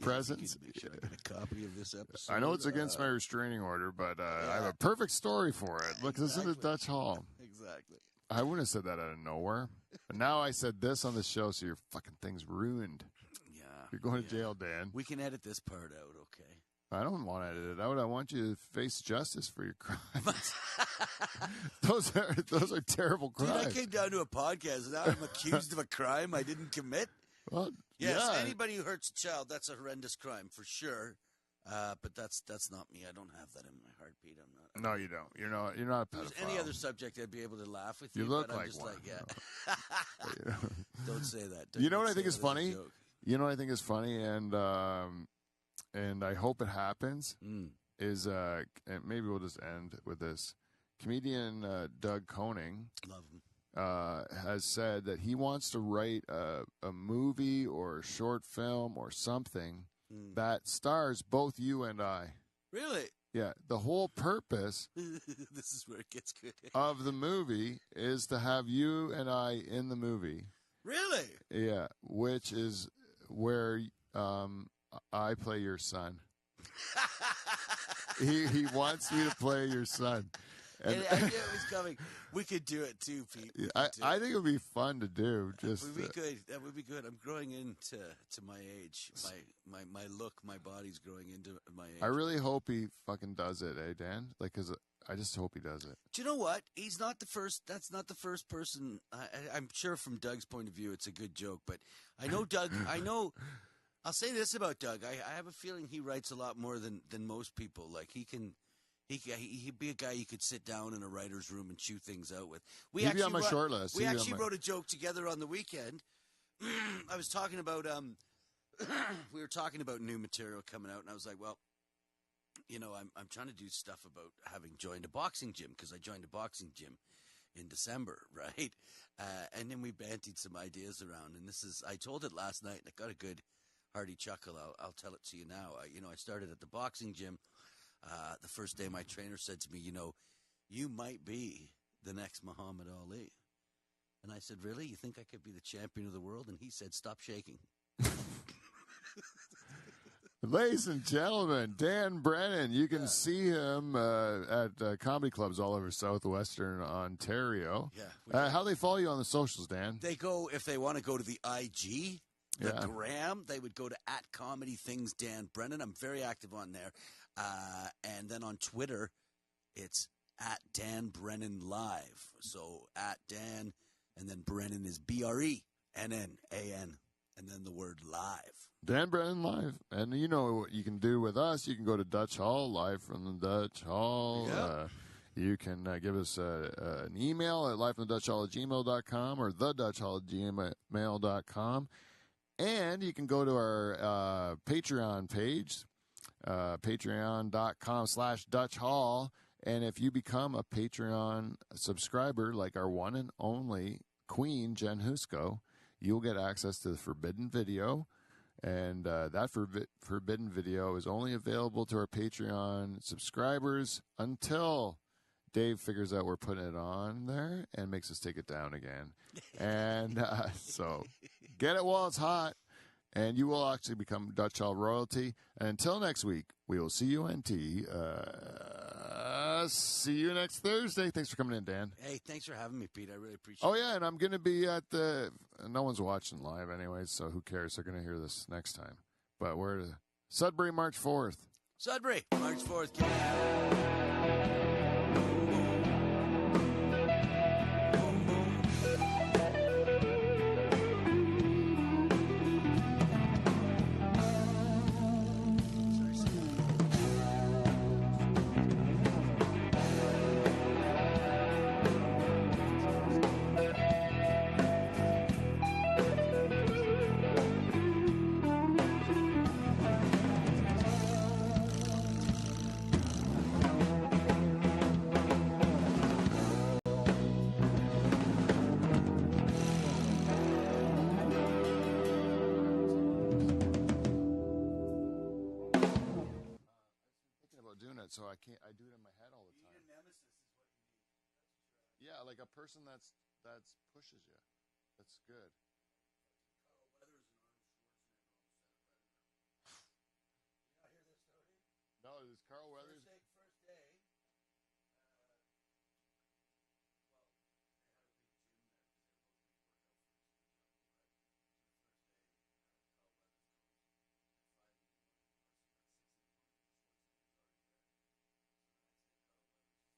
presence? Make sure I get a copy of this episode. I know it's against my restraining order, but I have a perfect story for it. Look, this is a Dutch Hall. Exactly. I wouldn't have said that out of nowhere. But now I said this on the show, so your fucking thing's ruined. Yeah. You're going to jail, Dan. We can edit this part out, okay? I don't want to edit it out. I want you to face justice for your crimes. Those are terrible crimes. Dude, I came down to a podcast and now I'm accused of a crime I didn't commit. Well, Yes, yeah. anybody who hurts a child, that's a horrendous crime for sure. But that's not me. I don't have that in my heart, Pete. I'm not. No, you don't. You're not a If there's pedophile. any other subject, I'd be able to laugh with you. You look but I'm like just one. Like, yeah. Don't say that. You know what I Say think is that as a funny? joke. You know what I think is funny, and I hope it happens. Is and maybe we'll just end with this. Comedian Doug Koning Love him. has said that he wants to write a movie or a short film or something that stars both you and I. Really? Yeah, the whole purpose This is where it gets good. of the movie is to have you and I in the movie. Really? Yeah, which is where I play your son. He wants me to play your son. And I knew it was coming. We could do it too, Pete. I think it would be fun to do. Just That would be good. That would be good. I'm growing into my age. My look, my body's growing into my age. I really hope he fucking does it, Dan? Like, 'cause I just hope he does it. Do you know what? He's not the first. That's not the first person. I'm sure from Doug's point of view, it's a good joke. But I know Doug. I'll say this about Doug. I have a feeling he writes a lot more than most people. Like he'd be a guy you could sit down in a writer's room and chew things out with. He'd be on my short list. We actually wrote a joke together on the weekend. I was talking about we were talking about new material coming out, and I was like, well, you know, I'm trying to do stuff about having joined a boxing gym because I joined a boxing gym in December, right? And then we bantied some ideas around, and I told it last night, and I got a good hearty chuckle. I'll tell it to you now. I started at the boxing gym. The first day my trainer said to me, you know, you might be the next Muhammad Ali. And I said, really? You think I could be the champion of the world? And he said, stop shaking. Ladies and gentlemen, Dan Brennan. You can see him at comedy clubs all over southwestern Ontario. Yeah. How do they follow you on the socials, Dan? They go, if they want to go to the IG, the gram, they would go to @ComedyThingsDanBrennan. Brennan. I'm very active on there. And then on Twitter, it's @DanBrennanLive. So @Dan, and then Brennan is BRENNAN, and then the word live. Dan Brennan Live. And you know what you can do with us. You can go to Dutch Hall, live from the Dutch Hall. Yeah. You can give us an email at livefromthedutchhall@gmail.com or thedutchhall@gmail.com. And you can go to our Patreon page, patreon.com/Dutch Hall. And if you become a Patreon subscriber, like our one and only Queen, Jen Husko, you'll get access to the forbidden video. And that forbidden video is only available to our Patreon subscribers until Dave figures out we're putting it on there and makes us take it down again. And so get it while it's hot, and you will actually become Dutch Hall royalty. And until next week, we will see you, NT. See you next Thursday. Thanks for coming in, Dan. Hey, thanks for having me, Pete. I really appreciate it. Oh, yeah, and I'm going to be at no one's watching live anyway, so who cares? They're going to hear this next time. But we're at Sudbury, March 4th. Sudbury, March 4th. So I do it in my head all the time. Yeah, like a person that's pushes you. That's good. No, is Carl Weathers